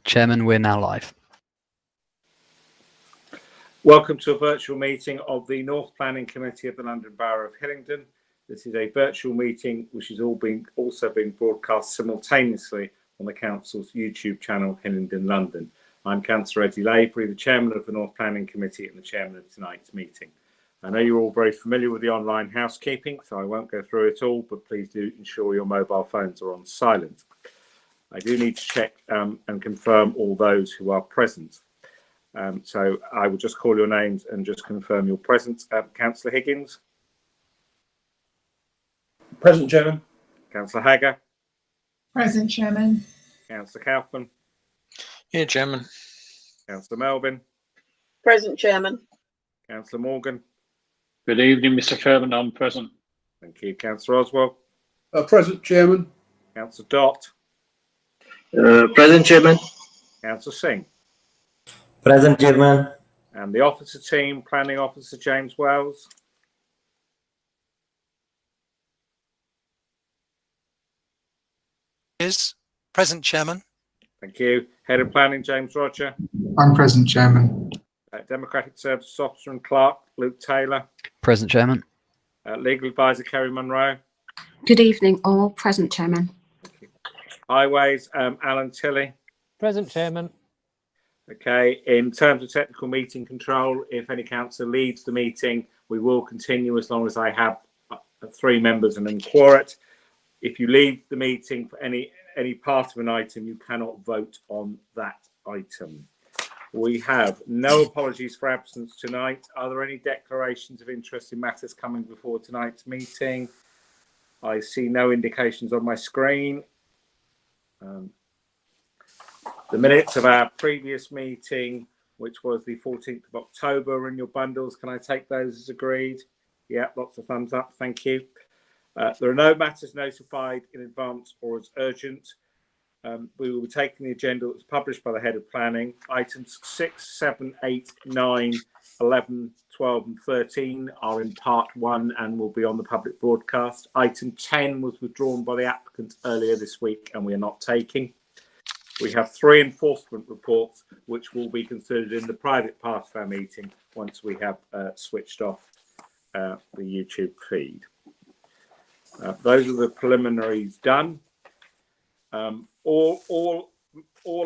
Chairman, we're now live. Welcome to a virtual meeting of the North Planning Committee of the London Borough of Hillingdon. This is a virtual meeting which is also being broadcast simultaneously on the Council's YouTube channel, Hillingdon London. I'm Councillor Eddie Lavery, the Chairman of the North Planning Committee and the Chairman of tonight's meeting. I know you're all very familiar with the online housekeeping, so I won't go through it all, but please do ensure your mobile phones are on silent. I do need to check and confirm all those who are present. So I will just call your names and just confirm you're present. Councillor Higgins. Present, Chairman. Councillor Hagger. Present, Chairman. Councillor Kaufman. Here, Chairman. Councillor Melvin. Present, Chairman. Councillor Morgan. Good evening, Mr. Chairman. I'm present. Thank you. Councillor Oswald. Present, Chairman. Councillor Dott. Present, Chairman. Councillor Singh. Present, Chairman. And the officer team, Planning Officer James Wells. Is present, Chairman. Thank you. Head of Planning, James Roger. I'm present, Chairman. Democratic Services Officer and Clerk, Luke Taylor. Present, Chairman. Legal Advisor, Kerry Munro. Good evening, all. Present, Chairman. Highways, Alan Tilley. Present, Chairman. Okay, in terms of technical meeting control, if any councillor leads the meeting, we will continue as long as I have 3 members and then quorate. If you leave the meeting for any part of an item, you cannot vote on that item. We have no apologies for absence tonight. Are there any declarations of interest in matters coming before tonight's meeting? I see no indications on my screen. The minutes of our previous meeting, which was the 14th of October, are in your bundles. Can I take those as agreed? Yeah, lots of thumbs up. Thank you. There are no matters notified in advance or as urgent. We will be taking the agenda that was published by the Head of Planning. Items 6, 7, 8, 9, 11, 12 and 13 are in part 1 and will be on the public broadcast. Item 10 was withdrawn by the applicant earlier this week and we are not taking. We have 3 enforcement reports which will be considered in the private part of our meeting once we have switched off the YouTube feed. Those are the preliminaries done. All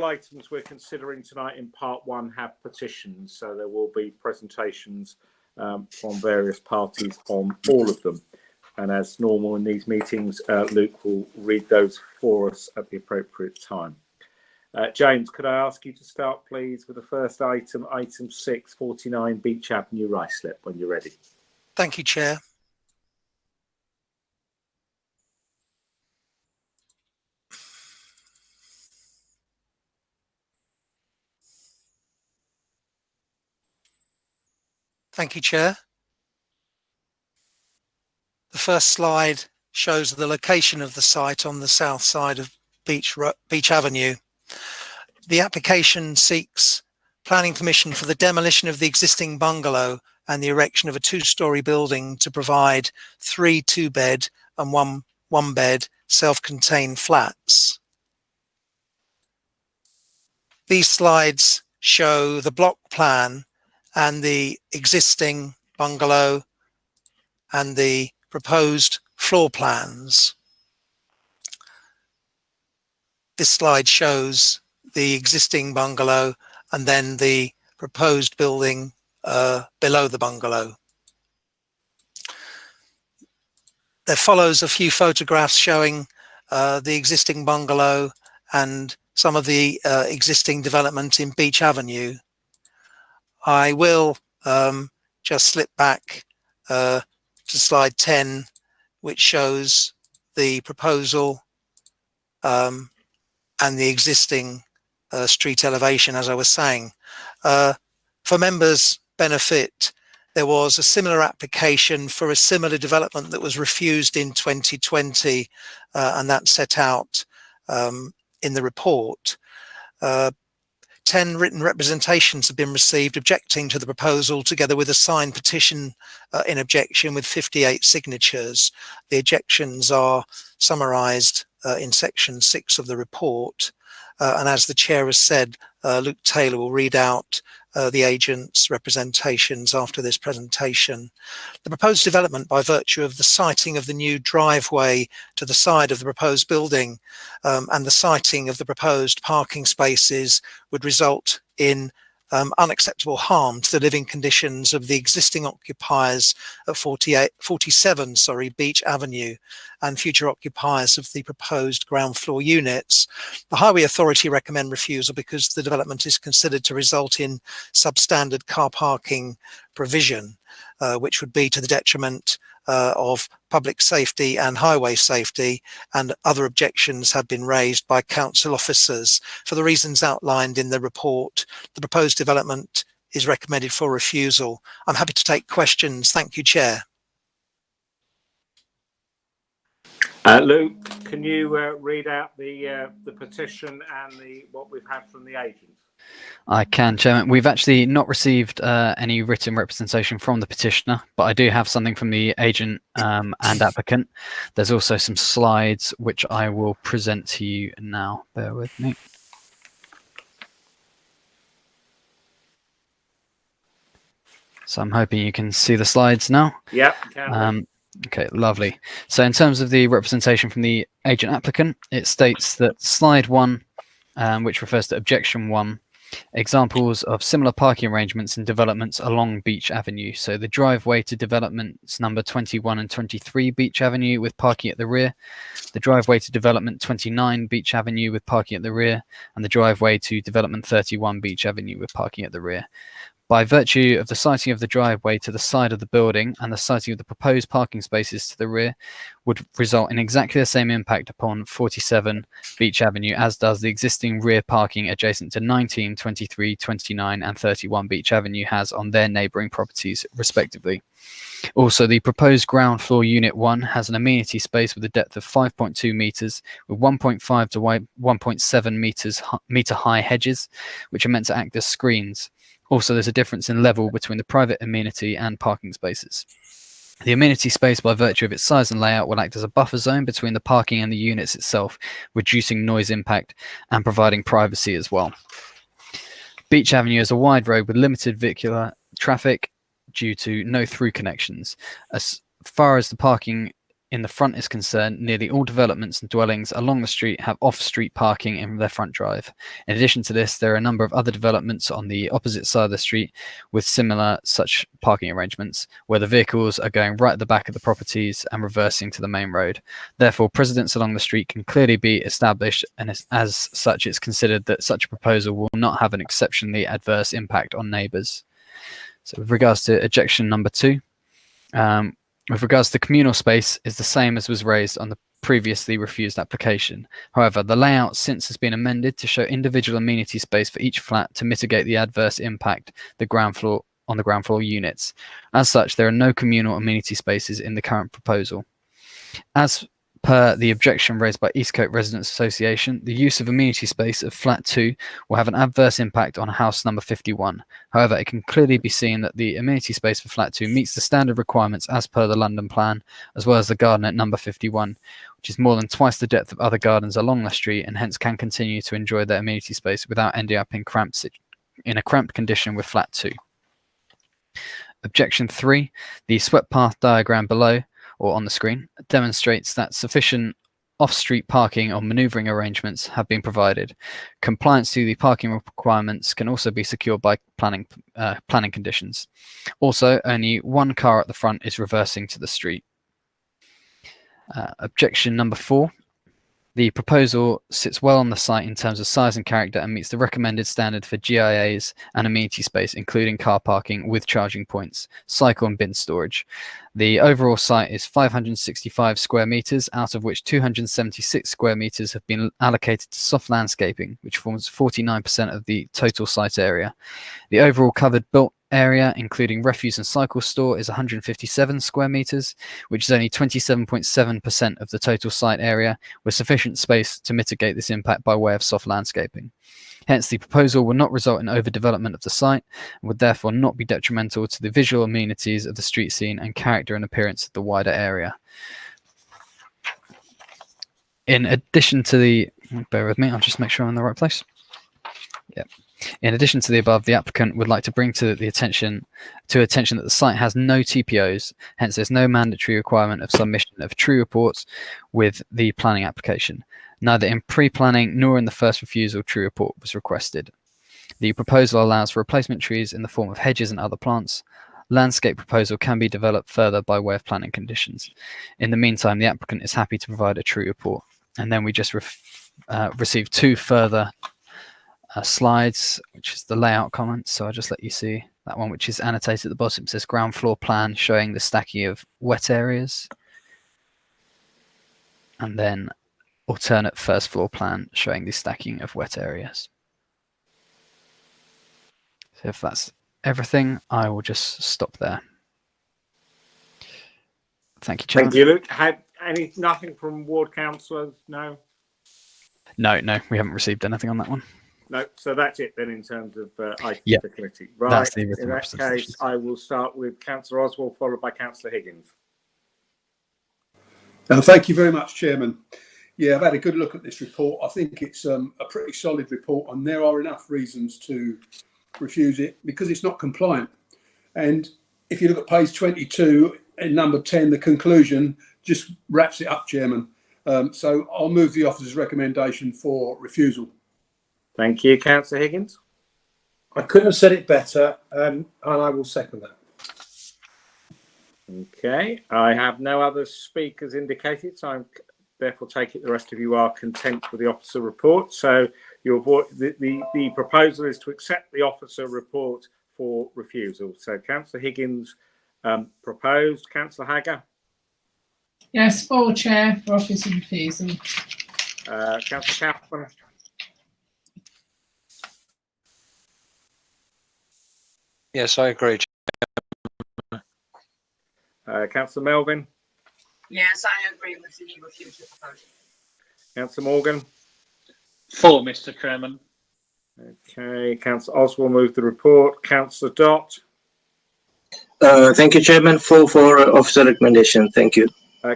items we're considering tonight in part 1 have petitions, so there will be presentations from various parties on all of them. And as normal in these meetings, Luke will read those for us at the appropriate time. James, could I ask you to start, please, with the first item, item 6, 49 Beach Avenue, Ruislip, when you're ready. Thank you, Chair. Thank you, Chair. The first slide shows the location of the site on the south side of Beach Avenue. The application seeks planning permission for the demolition of the existing bungalow and the erection of a 2-storey building to provide 3 2-bed and 1 1-bed self-contained flats. These slides show the block plan and the existing bungalow and the proposed floor plans. This slide shows the existing bungalow and then the proposed building below the bungalow. There follows a few photographs showing the existing bungalow and some of the existing development in Beach Avenue. I will just slip back to slide 10, which shows the proposal and the existing street elevation, as I was saying. For members' benefit, there was a similar application for a similar development that was refused in 2020, and that's set out in the report. 10 written representations have been received objecting to the proposal, together with a signed petition in objection with 58 signatures. The objections are summarised in section 6 of the report. And as the chair has said, Luke Taylor will read out the agent's representations after this presentation. The proposed development, by virtue of the siting of the new driveway to the side of the proposed building and the siting of the proposed parking spaces, would result in unacceptable harm to the living conditions of the existing occupiers at 47 Beach Avenue and future occupiers of the proposed ground floor units. The Highway Authority recommend refusal because the development is considered to result in substandard car parking provision, which would be to the detriment of public safety and highway safety, and other objections have been raised by council officers. For the reasons outlined in the report, the proposed development is recommended for refusal. I'm happy to take questions. Thank you, Chair. Luke, can you read out the petition and what we've had from the agent? I can, Chairman. We've actually not received any written representation from the petitioner, but I do have something from the agent and applicant. There's also some slides which I will present to you now. Bear with me. So I'm hoping you can see the slides now. Yeah, can. Okay, lovely. So in terms of the representation from the agent applicant, it states that slide 1, which refers to objection 1, examples of similar parking arrangements and developments along Beach Avenue. So the driveway to developments number 21 and 23 Beach Avenue with parking at the rear, the driveway to development 29 Beach Avenue with parking at the rear, and the driveway to development 31 Beach Avenue with parking at the rear. By virtue of the siting of the driveway to the side of the building and the siting of the proposed parking spaces to the rear would result in exactly the same impact upon 47 Beach Avenue as does the existing rear parking adjacent to 19, 23, 29 and 31 Beach Avenue has on their neighbouring properties respectively. Also, the proposed ground floor unit 1 has an amenity space with a depth of 5.2 metres with 1.5 to 1.7 metre high hedges which are meant to act as screens. Also, there's a difference in level between the private amenity and parking spaces. The amenity space, by virtue of its size and layout, will act as a buffer zone between the parking and the units itself, reducing noise impact and providing privacy as well. Beach Avenue is a wide road with limited vehicular traffic due to no through connections. As far as the parking in the front is concerned, nearly all developments and dwellings along the street have off-street parking in their front drive. In addition to this, there are a number of other developments on the opposite side of the street with similar such parking arrangements, where the vehicles are going right at the back of the properties and reversing to the main road. Therefore, precedents along the street can clearly be established, and as such, it's considered that such a proposal will not have an exceptionally adverse impact on neighbours. So with regards to objection number 2, with regards to communal space is the same as was raised on the previously refused application. However, the layout since has been amended to show individual amenity space for each flat to mitigate the adverse impact on the ground floor units. As such, there are no communal amenity spaces in the current proposal. As per the objection raised by Eastcote Residents Association, the use of amenity space of flat 2 will have an adverse impact on house number 51. However, it can clearly be seen that the amenity space for flat 2 meets the standard requirements as per the London plan, as well as the garden at number 51, which is more than twice the depth of other gardens along the street and hence can continue to enjoy their amenity space without ending up in a cramped condition with flat 2. Objection 3, the swept path diagram below or on the screen demonstrates that sufficient off-street parking or manoeuvring arrangements have been provided. Compliance to the parking requirements can also be secured by planning conditions. Also, only one car at the front is reversing to the street. Objection number 4. The proposal sits well on the site in terms of size and character and meets the recommended standard for GIAs and amenity space, including car parking with charging points, cycle and bin storage. The overall site is 565 square metres, out of which 276 square metres have been allocated to soft landscaping, which forms 49% of the total site area. The overall covered built area, including refuse and cycle store, is 157 square metres, which is only 27.7% of the total site area, with sufficient space to mitigate this impact by way of soft landscaping. Hence, the proposal will not result in overdevelopment of the site and would therefore not be detrimental to the visual amenities of the street scene and character and appearance of the wider area. In addition to the, bear with me, I'll just make sure I'm in the right place. Yep. In addition to the above, the applicant would like to bring to attention that the site has no TPOs, hence there's no mandatory requirement of submission of tree reports with the planning application. Neither in pre-planning nor in the first refusal tree report was requested. The proposal allows for replacement trees in the form of hedges and other plants. Landscape proposal can be developed further by way of planning conditions. In the meantime, the applicant is happy to provide a tree report. And then we just received 2 further slides, which is the layout comments. So I'll just let you see that one, which is annotated at the bottom. It says ground floor plan showing the stacking of wet areas. And then alternate first floor plan showing the stacking of wet areas. So if that's everything, I will just stop there. Thank you, Chairman. Thank you, Luke. Nothing from ward councillors? No? No, we haven't received anything on that one. No, so that's it then in terms of items Yeah, for committee. Right, that's the in that representation. case, I will start with Councillor Oswald, followed by Councillor Higgins. Thank you very much, Chairman. Yeah, I've had a good look at this report. I think it's a pretty solid report, and there are enough reasons to refuse it because it's not compliant. And if you look at page 22 in number 10, the conclusion just wraps it up, Chairman. So I'll move the officer's recommendation for refusal. Thank you, Councillor Higgins. I couldn't have said it better, and I will second that. Okay, I have no other speakers indicated, so I'm therefore take it the rest of you are content with the officer report. So the proposal is to accept the officer report for refusal. So Councillor Higgins proposed. Councillor Hagger? Yes, for Chair, for officer refusal. Councillor Kaufman? Yes, I agree. Councillor Melvin? Yes, I agree with the refusal proposal. Councillor Morgan? For, Mr. Chairman. Okay, Councillor Oswald moved the report. Councillor Dott? Thank you, Chairman. For officer recommendation. Thank you.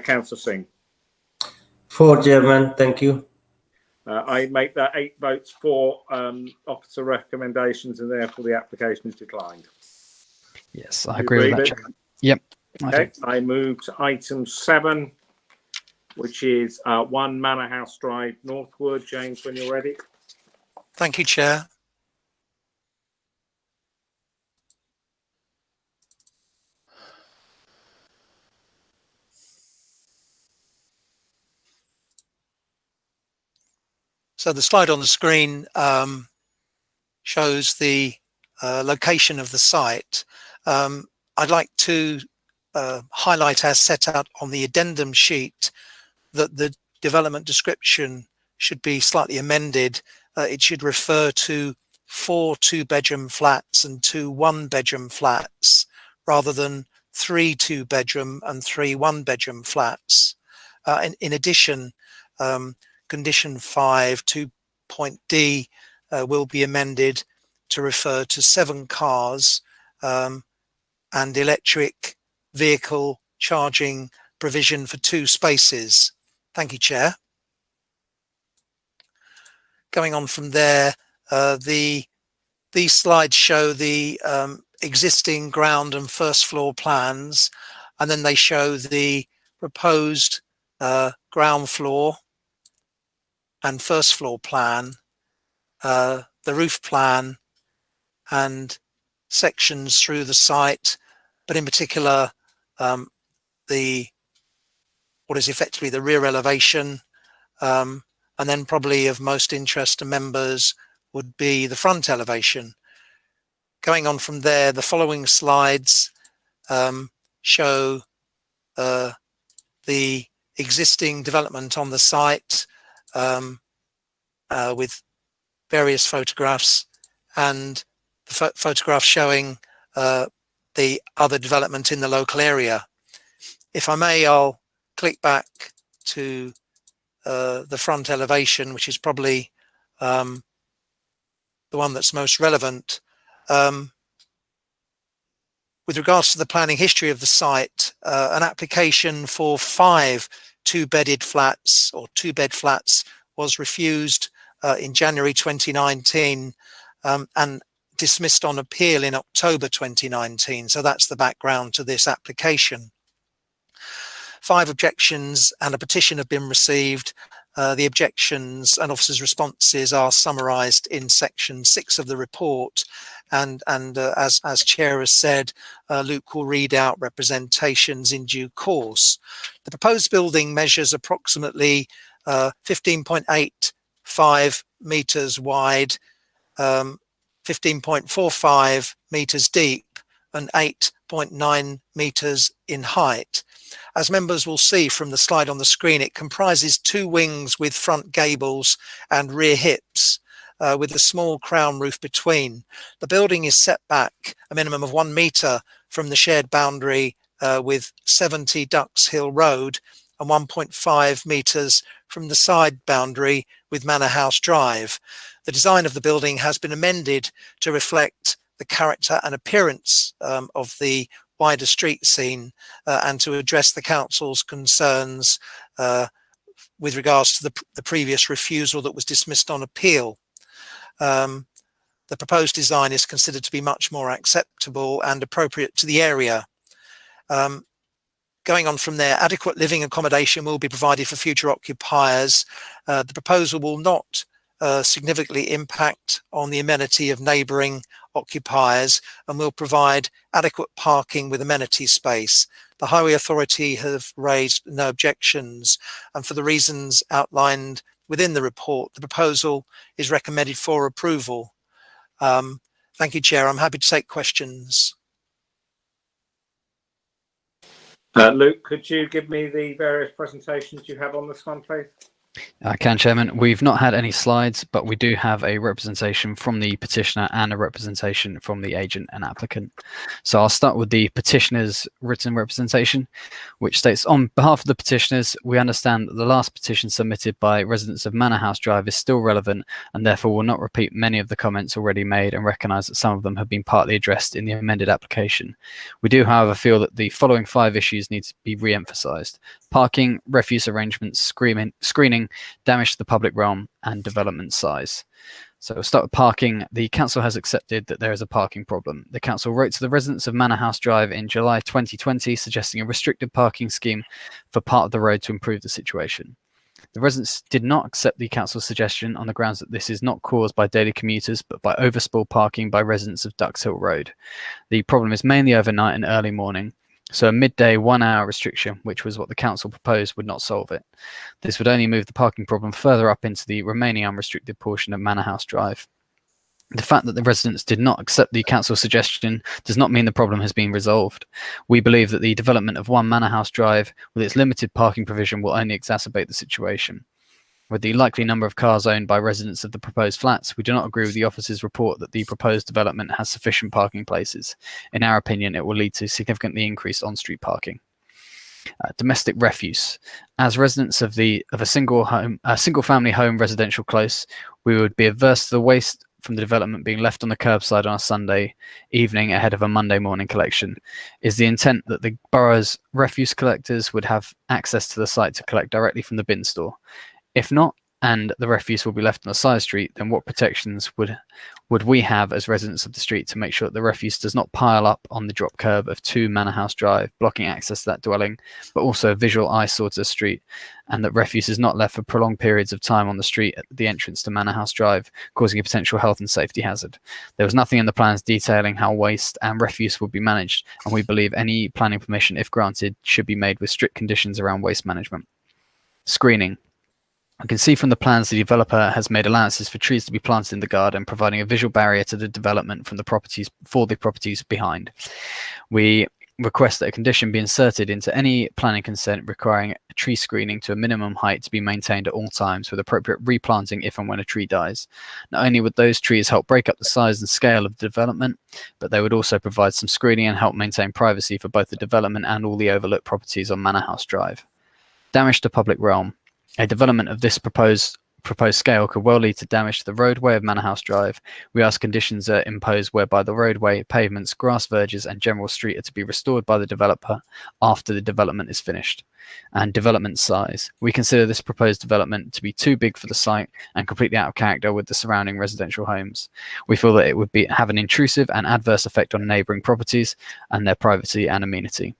Councillor Singh? For, Chairman. Thank you. I make that 8 votes for officer recommendations, and therefore the application is declined. Yes, I agree with that, Chairman. Yep. Okay, I move to item 7, which is 1 Manor House Drive, Northwood. James, when you're ready. Thank you, Chair. So the slide on the screen shows the location of the site. I'd like to highlight, as set out on the addendum sheet, that the development description should be slightly amended. It should refer to 4 2-bedroom flats and 2 1-bedroom flats, rather than 3 2-bedroom and 3 1-bedroom flats. In addition, condition 5 2.d will be amended to refer to 7 cars and electric vehicle charging provision for 2 spaces. Thank you, Chair. Going on from there, these slides show the existing ground and first floor plans, and then they show the proposed ground floor and first floor plan, the roof plan, and sections through the site, but in particular what is effectively the rear elevation, and then probably of most interest to members would be the front elevation. Going on from there, the following slides show the existing development on the site with various photographs, and the photographs showing the other development in the local area. If I may, I'll click back to the front elevation, which is probably the one that's most relevant. With regards to the planning history of the site, an application for 5 two-bedded flats or two-bed flats was refused in January 2019 and dismissed on appeal in October 2019. So that's the background to this application. 5 objections and a petition have been received. The objections and officers' responses are summarised in section 6 of the report. And as Chair has said, Luke will read out representations in due course. The proposed building measures approximately 15.85 metres wide, 15.45 metres deep and 8.9 metres in height. As members will see from the slide on the screen, it comprises 2 wings with front gables and rear hips, with a small crown roof between. The building is set back a minimum of 1 metre from the shared boundary with 70 Ducks Hill Road and 1.5 metres from the side boundary with Manor House Drive. The design of the building has been amended to reflect the character and appearance of the wider street scene and to address the council's concerns with regards to the previous refusal that was dismissed on appeal. The proposed design is considered to be much more acceptable and appropriate to the area. Going on from there, adequate living accommodation will be provided for future occupiers. The proposal will not significantly impact on the amenity of neighbouring occupiers and will provide adequate parking with amenity space. The Highway Authority have raised no objections, and for the reasons outlined within the report, the proposal is recommended for approval. Thank you, Chair. I'm happy to take questions. Luke, could you give me the various presentations you have on this one, please? I can, Chairman. We've not had any slides, but we do have a representation from the petitioner and a representation from the agent and applicant. So I'll start with the petitioner's written representation, which states, on behalf of the petitioners, we understand that the last petition submitted by residents of Manor House Drive is still relevant and therefore will not repeat many of the comments already made and recognise that some of them have been partly addressed in the amended application. We do, however, feel that the following 5 issues need to be re-emphasised: parking, refuse arrangements, screening, damage to the public realm, and development size. So we'll start with parking. The council has accepted that there is a parking problem. The council wrote to the residents of Manor House Drive in July 2020 suggesting a restricted parking scheme for part of the road to improve the situation. The residents did not accept the council's suggestion on the grounds that this is not caused by daily commuters but by overspill parking by residents of Ducks Hill Road. The problem is mainly overnight and early morning, so a midday 1-hour restriction, which was what the council proposed, would not solve it. This would only move the parking problem further up into the remaining unrestricted portion of Manor House Drive. The fact that the residents did not accept the council's suggestion does not mean the problem has been resolved. We believe that the development of 1 Manor House Drive with its limited parking provision will only exacerbate the situation. With the likely number of cars owned by residents of the proposed flats, we do not agree with the officer's report that the proposed development has sufficient parking places. In our opinion, it will lead to significantly increased on-street parking. Domestic refuse. As residents of a single-family home residential close, we would be averse to the waste from the development being left on the curbside on a Sunday evening ahead of a Monday morning collection. Is the intent that the borough's refuse collectors would have access to the site to collect directly from the bin store? If not, and the refuse will be left on the side street, then what protections would we have as residents of the street to make sure that the refuse does not pile up on the drop curb of 2 Manor House Drive, blocking access to that dwelling, but also a visual eyesore to the street, and that refuse is not left for prolonged periods of time on the street at the entrance to Manor House Drive, causing a potential health and safety hazard? There was nothing in the plans detailing how waste and refuse would be managed, and we believe any planning permission, if granted, should be made with strict conditions around waste management. Screening. I can see from the plans the developer has made allowances for trees to be planted in the garden, providing a visual barrier to the development from the properties behind. We request that a condition be inserted into any planning consent requiring a tree screening to a minimum height to be maintained at all times, with appropriate replanting if and when a tree dies. Not only would those trees help break up the size and scale of the development, but they would also provide some screening and help maintain privacy for both the development and all the overlooked properties on Manor House Drive. Damage to public realm. A development of this proposed proposed scale could well lead to damage to the roadway of Manor House Drive, we ask conditions are imposed whereby the roadway, pavements, grass verges and general street are to be restored by the developer after the development is finished. And development size. We consider this proposed development to be too big for the site and completely out of character with the surrounding residential homes. We feel that it would have an intrusive and adverse effect on neighbouring properties and their privacy and amenity.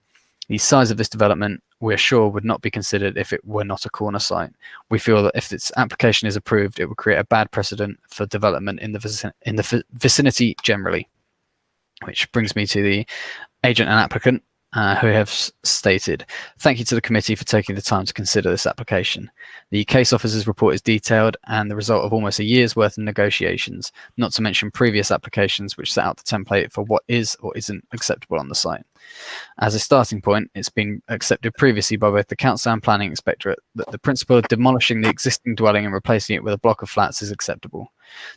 The size of this development, we are sure, would not be considered if it were not a corner site. We feel that if its application is approved, it would create a bad precedent for development in the vicinity generally. Which brings me to the agent and applicant, who have stated, thank you to the committee for taking the time to consider this application. The case officer's report is detailed and the result of almost a year's worth of negotiations, not to mention previous applications which set out the template for what is or isn't acceptable on the site. As a starting point, it's been accepted previously by both the Council and Planning Inspectorate that the principle of demolishing the existing dwelling and replacing it with a block of flats is acceptable.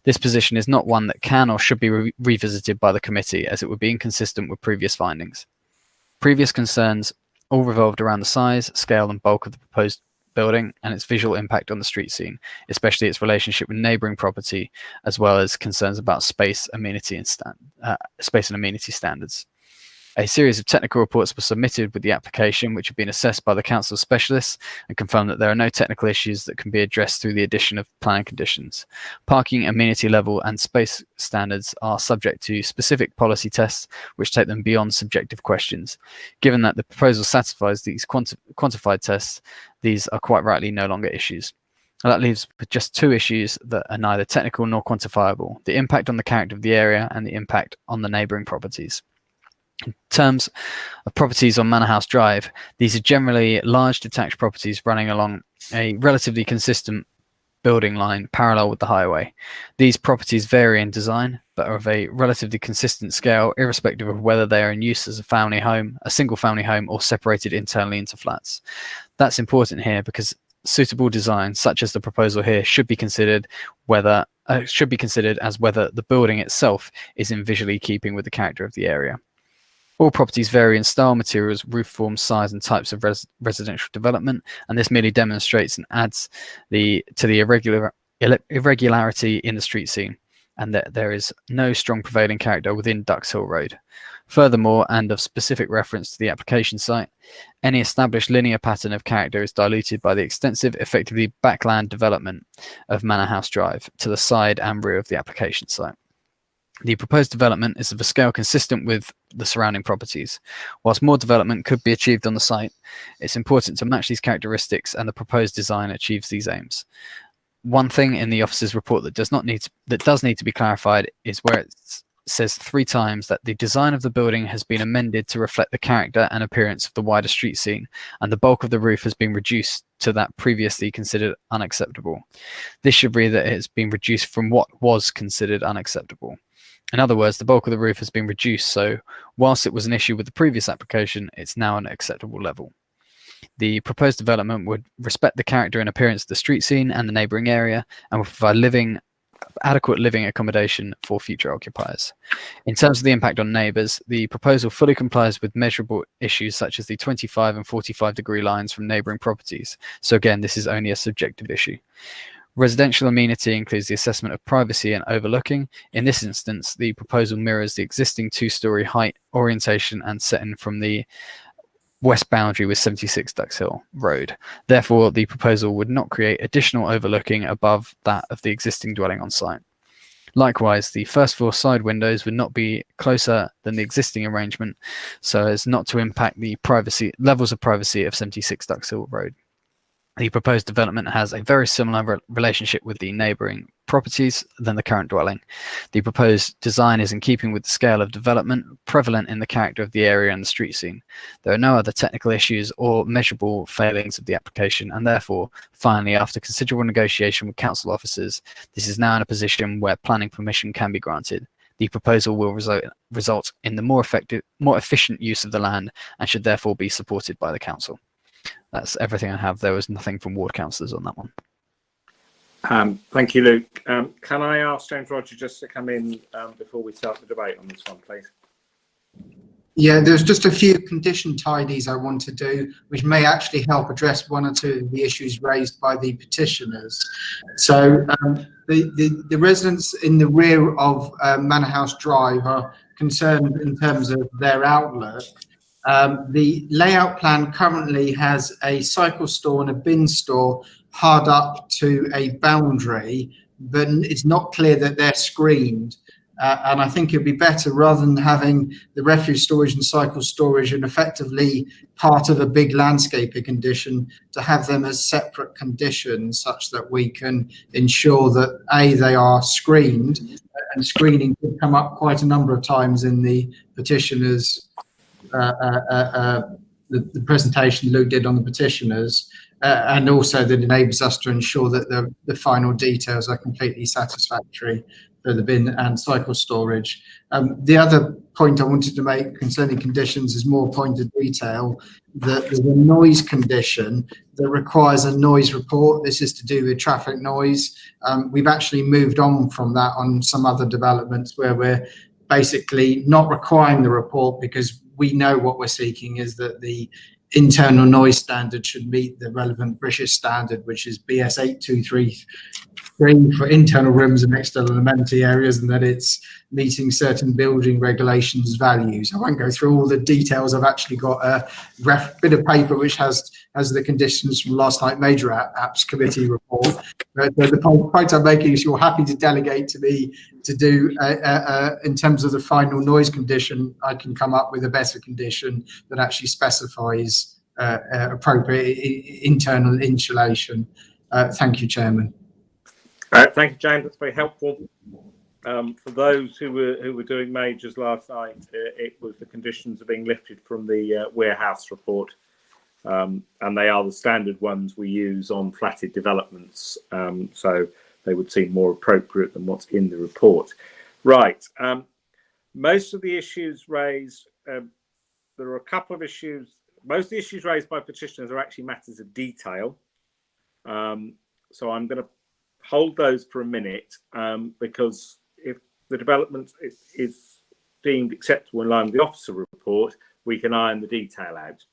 This position is not one that can or should be revisited by the committee, as it would be inconsistent with previous findings. Previous concerns all revolved around the size, scale and bulk of the proposed building and its visual impact on the street scene, especially its relationship with neighbouring property, as well as concerns about space, amenity and amenity standards. A series of technical reports were submitted with the application, which have been assessed by the council specialists and confirmed that there are no technical issues that can be addressed through the addition of planning conditions. Parking, amenity level and space standards are subject to specific policy tests, which take them beyond subjective questions. Given that the proposal satisfies these quantified tests, these are quite rightly no longer issues. That leaves with just two issues that are neither technical nor quantifiable: the impact on the character of the area and the impact on the neighbouring properties. In terms of properties on Manor House Drive, these are generally large detached properties running along a relatively consistent building line parallel with the highway. These properties vary in design, but are of a relatively consistent scale, irrespective of whether they are in use as a family home, a single family home, or separated internally into flats. That's important here because suitable design, such as the proposal here, should be considered as whether the building itself is in visually keeping with the character of the area. All properties vary in style, materials, roof form, size and types of residential development, and this merely demonstrates and adds to the irregularity in the street scene, and that there is no strong prevailing character within Ducks Hill Road. Furthermore, and of specific reference to the application site, any established linear pattern of character is diluted by the extensive, effectively backland development of Manor House Drive to the side and rear of the application site. The proposed development is of a scale consistent with the surrounding properties. Whilst more development could be achieved on the site, it's important to match these characteristics, and the proposed design achieves these aims. One thing in the officer's report that does need to be clarified is where it says 3 times that the design of the building has been amended to reflect the character and appearance of the wider street scene, and the bulk of the roof has been reduced to that previously considered unacceptable. This should read that it has been reduced from what was considered unacceptable. In other words, the bulk of the roof has been reduced, so whilst it was an issue with the previous application, it's now an acceptable level. The proposed development would respect the character and appearance of the street scene and the neighbouring area, and will provide adequate living accommodation for future occupiers. In terms of the impact on neighbours, the proposal fully complies with measurable issues such as the 25 and 45 degree lines from neighbouring properties. So again, this is only a subjective issue. Residential amenity includes the assessment of privacy and overlooking. In this instance, the proposal mirrors the existing 2-storey height, orientation and setting from the west boundary with 76 Ducks Hill Road. Therefore, the proposal would not create additional overlooking above that of the existing dwelling on site. Likewise, the first floor side windows would not be closer than the existing arrangement, so as not to impact the levels of privacy of 76 Ducks Hill Road. The proposed development has a very similar relationship with the neighbouring properties than the current dwelling. The proposed design is in keeping with the scale of development prevalent in the character of the area and the street scene. There are no other technical issues or measurable failings of the application, and therefore, finally, after considerable negotiation with council officers, this is now in a position where planning permission can be granted. The proposal will result in the more efficient use of the land and should therefore be supported by the council. That's everything I have. There was nothing from ward councillors on that one. Thank you, Luke. Can I ask James Roger just to come in before we start the debate on this one, please? Yeah, there's just a few condition tidies I want to do, which may actually help address one or two of the issues raised by the petitioners. So the residents in the rear of Manor House Drive are concerned in terms of their outlook. The layout plan currently has a cycle store and a bin store hard up to a boundary, but it's not clear that they're screened. And I think it'd be better, rather than having the refuse storage and cycle storage and effectively part of a big landscaping condition, to have them as separate conditions, such that we can ensure that A, they are screened, and screening could come up quite a number of times in the petitioners, the presentation Luke did on the petitioners, and also that enables us to ensure that the final details are completely satisfactory for the bin and cycle storage. The other point I wanted to make concerning conditions is more pointed detail, that there's a noise condition that requires a noise report. This is to do with traffic noise. We've actually moved on from that on some other developments where we're basically not requiring the report, because we know what we're seeking is that the internal noise standard should meet the relevant British standard, which is BS 8233 for internal rooms and external amenity areas, and that it's meeting certain building regulations values. I won't go through all the details. I've actually got a bit of paper which has the conditions from last night major apps committee report. But the point I'm making is, you're happy to delegate to me to do in terms of the final noise condition, I can come up with a better condition that actually specifies appropriate internal insulation. Thank you, Chairman. Thank you, James. That's very helpful. For those who were doing majors last night, it was the conditions are being lifted from the warehouse report, and they are the standard ones we use on flatted developments, so they would seem more appropriate than what's in the report. Right. Most of the issues raised, there are a couple of issues. Most of the issues raised by petitioners are actually matters of detail. So I'm going to hold those for a minute, because if the development is deemed acceptable in line with the officer report, we can iron the detail out.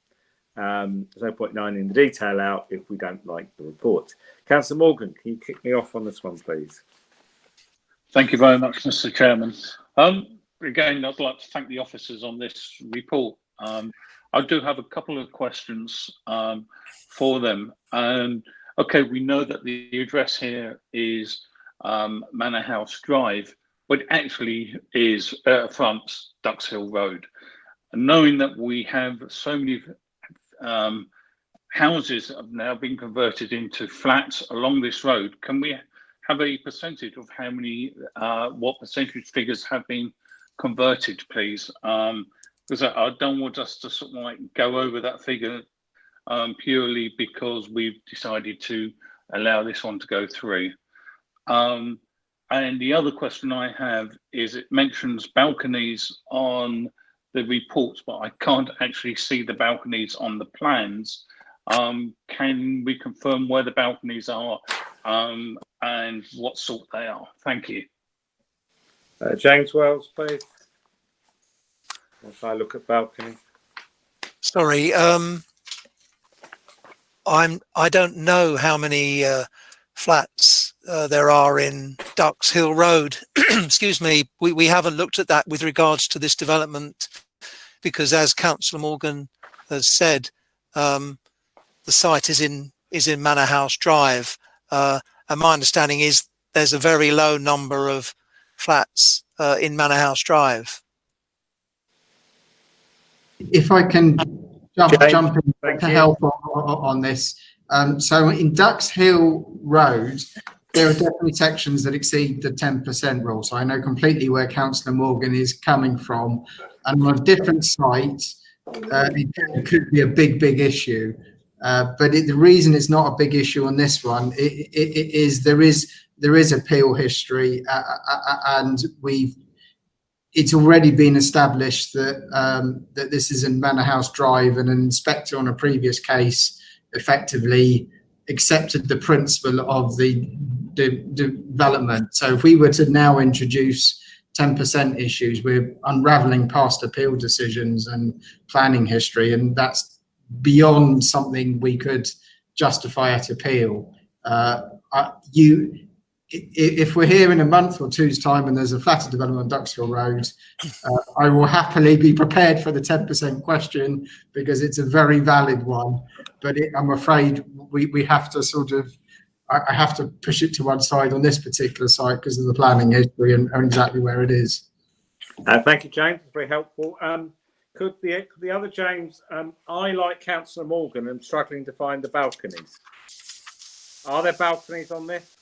There's no point in ironing the detail out if we don't like the report. Councillor Morgan, can you kick me off on this one, please? Thank you very much, Mr. Chairman. Again, I'd like to thank the officers on this report. I do have a couple of questions for them. Okay, we know that the address here is Manor House Drive, but actually is fronts Ducks Hill Road. And knowing that we have so many houses have now been converted into flats along this road, can we have a percentage of how many, what percentage figures have been converted, please? Because I don't want us to sort of like go over that figure purely because we've decided to allow this one to go through. And the other question I have is, it mentions balconies on the reports, but I can't actually see the balconies on the plans. Can we confirm where the balconies are and what sort they are? Thank you. James Wells, please. If I look at balcony. Sorry, I don't know how many flats there are in Ducks Hill Road. Excuse me, we haven't looked at that with regards to this development, because as Councillor Morgan has said, the site is in Manor House Drive, and my understanding is there's a very low number of flats in Manor House Drive. If I can jump in to help on this. So in Ducks Hill Road, there are definitely sections that exceed the 10% rule. So I know completely where Councillor Morgan is coming from. And on different sites, it could be a big issue. But the reason it's not a big issue on this one is there is appeal history, and it's already been established that that this is in Manor House Drive, and an inspector on a previous case effectively accepted the principle of the development. So if we were to now introduce 10% issues. We're unraveling past appeal decisions and planning history, and that's beyond something we could justify at appeal. If we're here in a month or two's time and there's a flatter development on Duxhill Road, I will happily be prepared for the 10% question, because it's a very valid one. But I'm afraid we have to I have to push it to one side on this particular site because of the planning history and exactly where it is. Thank you, James. It's very helpful. Could the other James, I, like Councillor Morgan, am struggling to find the balconies. Are there balconies on this?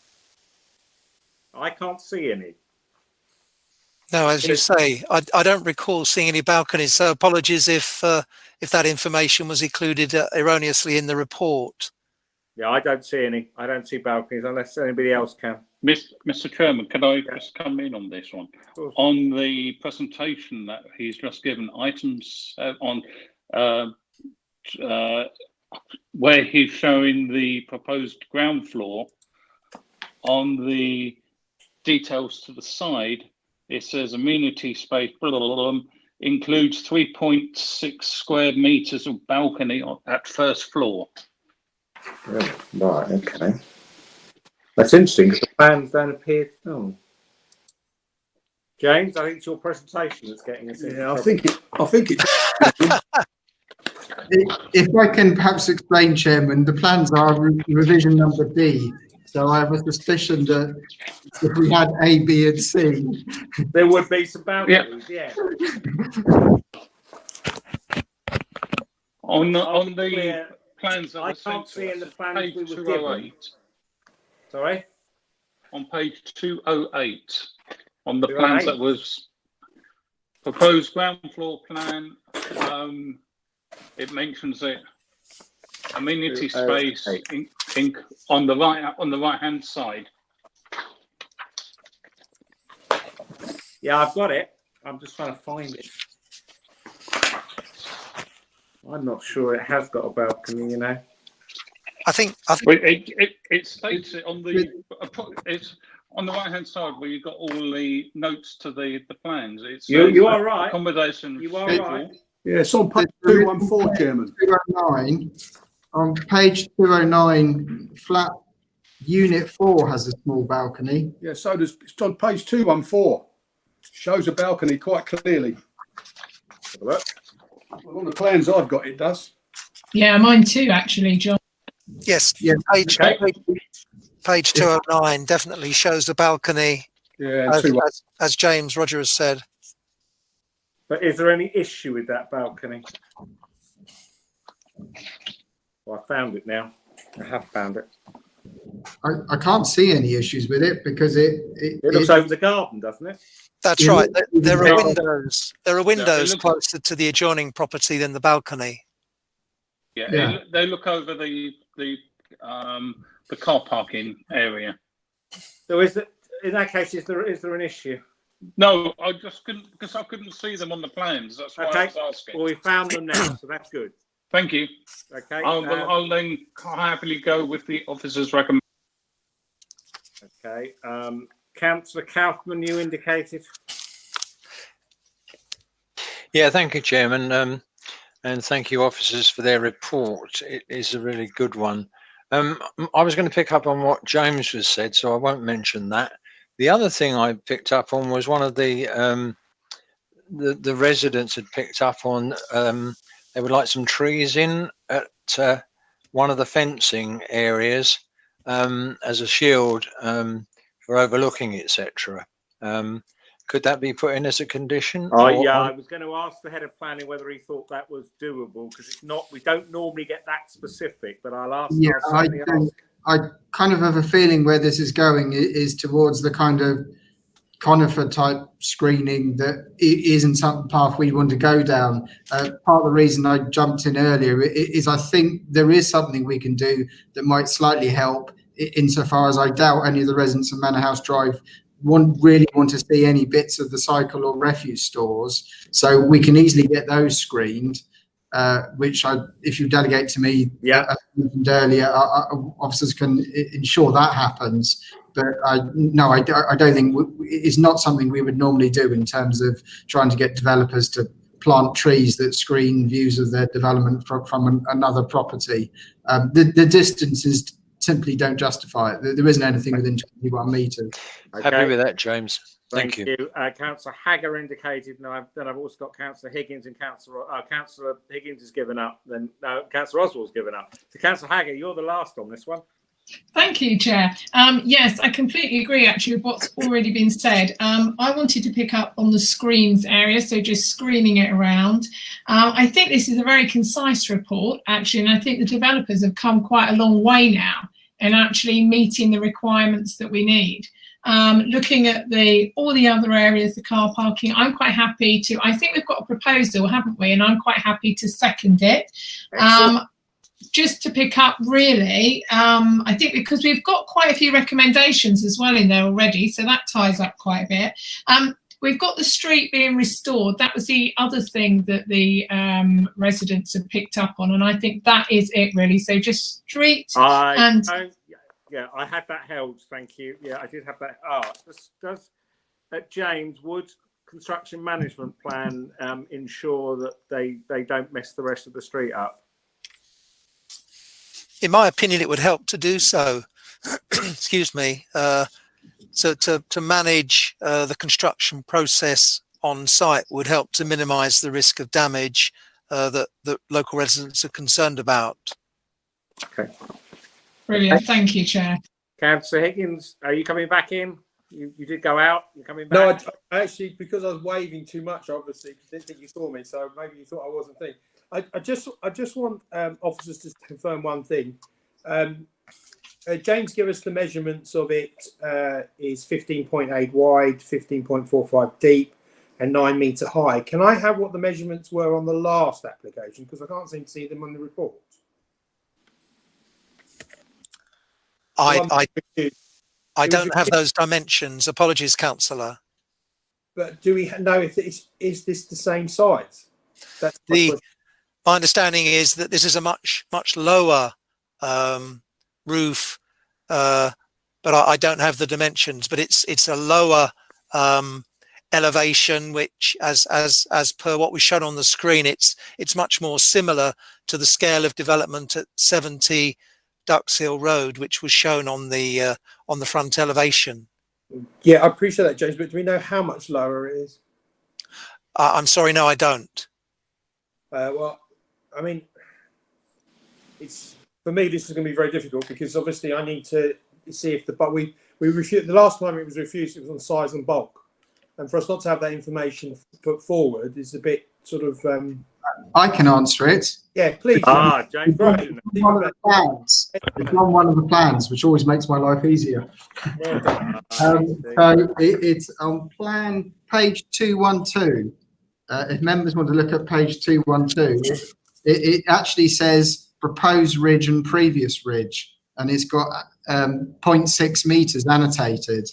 I can't see any. No, as you say, I don't recall seeing any balconies. So apologies if that information was included erroneously in the report. Yeah, I don't see any. I don't see balconies unless anybody else can. Mr. Chairman, can I just come in on this one? On the presentation that he's just given, items on where he's showing the proposed ground floor, on the details to the side, it says amenity space includes 3.6 square meters of balcony at first floor. Oh, right, okay. That's interesting because the plans don't appear. Oh, James, I think it's your presentation that's getting us. Yeah, I think it. If I can perhaps explain, Chairman, the plans are revision number D. So I have a suspicion that if we had A, B, and C, there would be some balconies. Yeah. On the plans, I can't see in the plans page we were 208. given. Sorry. On page 208, on the plans that was proposed ground floor plan, it mentions it. Amenity space on the right hand side. Yeah, I've got it. I'm just trying to find it. I'm not sure it has got a balcony, you know. I think it states it on the it's on the right hand side where you've got all the notes to the plans. It's you are right. Accommodation. You are right. Yeah, it's on page 214, Chairman. 209. On page 209, flat unit 4 has a small balcony. Yeah, so does it's on page 214. Shows a balcony quite clearly. Have a look. Well, on the plans I've got, it does. Yeah, mine too, actually, John. Yes, Yeah. page 209 definitely shows the balcony, Yeah, as James Roger has said. But is there any issue with that balcony? Well, I found it now. I have found it. I can't see any issues with it because it looks over the garden, doesn't it? That's Yeah. right. There are windows. There are windows looks- closer to the adjoining property than the balcony. Yeah. They look over the car parking area. So in that case, is there an issue? No, I just couldn't because I couldn't see them on the plans. That's why I was asking. Well, we found them now, so that's good. Thank you. Okay. I'll then happily go with the officer's recommendation. Okay. Councillor Kaufman, you indicated. Yeah, thank you, Chairman, and thank you, officers, for their report. It is a really good one. I was going to pick up on what James has said, so I won't mention that. The other thing I picked up on was one of the residents had picked up on. They would like some trees in at one of the fencing areas as a shield for overlooking, etc. Could that be put in as a condition? Yeah, I was going to ask the head of planning whether he thought that was doable because it's not. We don't normally get that specific, but I'll ask. Yeah, I kind of have a feeling where this is going is towards the kind of conifer type screening that isn't some path we want to go down. Part of the reason I jumped in earlier is I think there is something we can do that might slightly help insofar as I doubt any of the residents of Manor House Drive really want to see any bits of the cycle or refuse stores. So we can easily get those screened, which if you delegate to me, as I mentioned earlier, officers can ensure that happens. but no, I don't think it's not something we would normally do in terms of trying to get developers to plant trees that screen views of their development from another property. The distances simply don't justify it. There isn't anything within 21 metres. Happy with that, James. Thank you. Councillor Hagger indicated, and then I've also got Councillor Higgins and Councillor Higgins has given up. Then no, Councillor Oswald's given up. So Councillor Hagger, you're the last on this one. Thank you, Chair. Yes, I completely agree actually with what's already been said. I wanted to pick up on the screens area, so just screening it around. I think this is a very concise report actually, and I think the developers have come quite a long way now in actually meeting the requirements that we need. Looking at all the other areas, the car parking, I'm quite happy to, I think we've got a proposal, haven't we? And I'm quite happy to second it. Just to pick up really, I think because we've got quite a few recommendations as well in there already, so that ties up quite a bit. We've got the street being restored. That was the other thing that the residents have picked up on, and I think that is it really. So just street Yeah, I had that held. Thank you. Yeah, I did have that. Does James, would construction management plan ensure that they don't mess the rest of the street up? In my opinion, it would help to do so. Excuse me. So to manage the construction process on site would help to minimise the risk of damage that local residents are concerned about. Okay. Brilliant. Thank you, Chair. Councillor Higgins, are you coming back in? You did go out. You're coming back. No, I actually, because I was waving too much, obviously, because I didn't think you saw me, so maybe you thought I wasn't thinking. I just want officers to confirm one thing. James gave us the measurements of it is 15.8 wide, 15.45 deep, and 9 metre high. Can I have what the measurements were on the last application? Because I can't seem to see them on the report. I don't have those dimensions. Apologies, councillor. But do we know if is this the same size? That's my understanding is that this is a much lower roof, but I don't have the dimensions. But it's a lower elevation, which, as per what was shown on the screen, it's much more similar to the scale of development at 70 Ducks Hill Road, which was shown on the front elevation. Yeah, I appreciate that, James. But do we know how much lower it is? I'm sorry, no, I don't. Well, I mean, it's for me. This is going to be very difficult because obviously I need to see if we refused the last time it was refused. It was on size and bulk, and for us not to have that information put forward is a bit sort of. I can answer it. Yeah, please. James. It's one of the plans. It's on one of the plans, which always makes my life easier. So it's on plan page 212. If members want to look at page 212, it actually says proposed ridge and previous ridge, and it's got 0.6 meters annotated.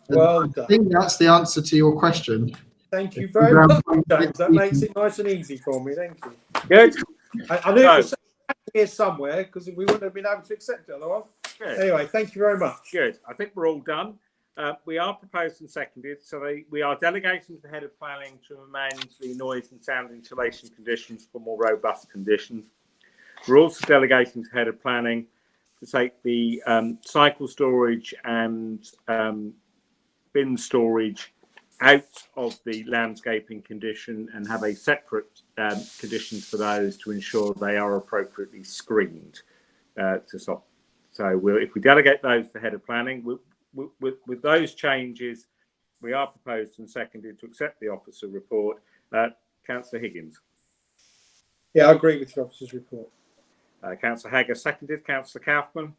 Well done. I think that's the answer to your question. Thank you very much, James. That makes it nice and easy for me. Thank you. Good. I knew it was here somewhere because we wouldn't have been able to accept it otherwise. Good. Anyway, thank you very much. Good. I think we're all done. We are proposed and seconded, so we are delegating to the head of planning to amend the noise and sound insulation conditions for more robust conditions. We're also delegating to the head of planning to take the cycle storage and bin storage out of the landscaping condition and have a separate conditions for those to ensure they are appropriately screened to stop. So if we delegate those to the head of planning, with those changes, we are proposed and seconded to accept the officer report. Councillor Higgins. Yeah, I agree with the officer's report. Councillor Hagger seconded. Councillor Kaufman.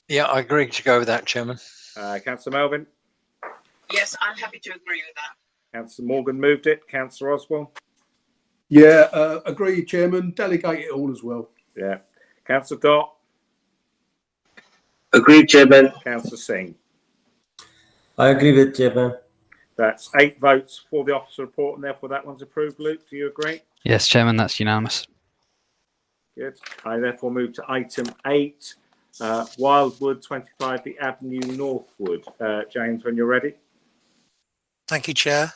Yeah, I agree to go with that, Chairman. Councillor Melvin. Yes, I'm happy to agree with that. Councillor Morgan moved it. Councillor Oswald. Yeah, agree, Chairman. Delegate it all as well. Yeah. Councillor Dott. Agreed, Chairman. Councillor Singh. I agree with Chairman. That's 8 votes for the officer report, and therefore that one's approved. Luke, do you agree? Yes, Chairman, that's unanimous. Good. I therefore move to item 8, Wildwood 25, the Avenue Northwood. James, when you're ready. Thank you, Chair.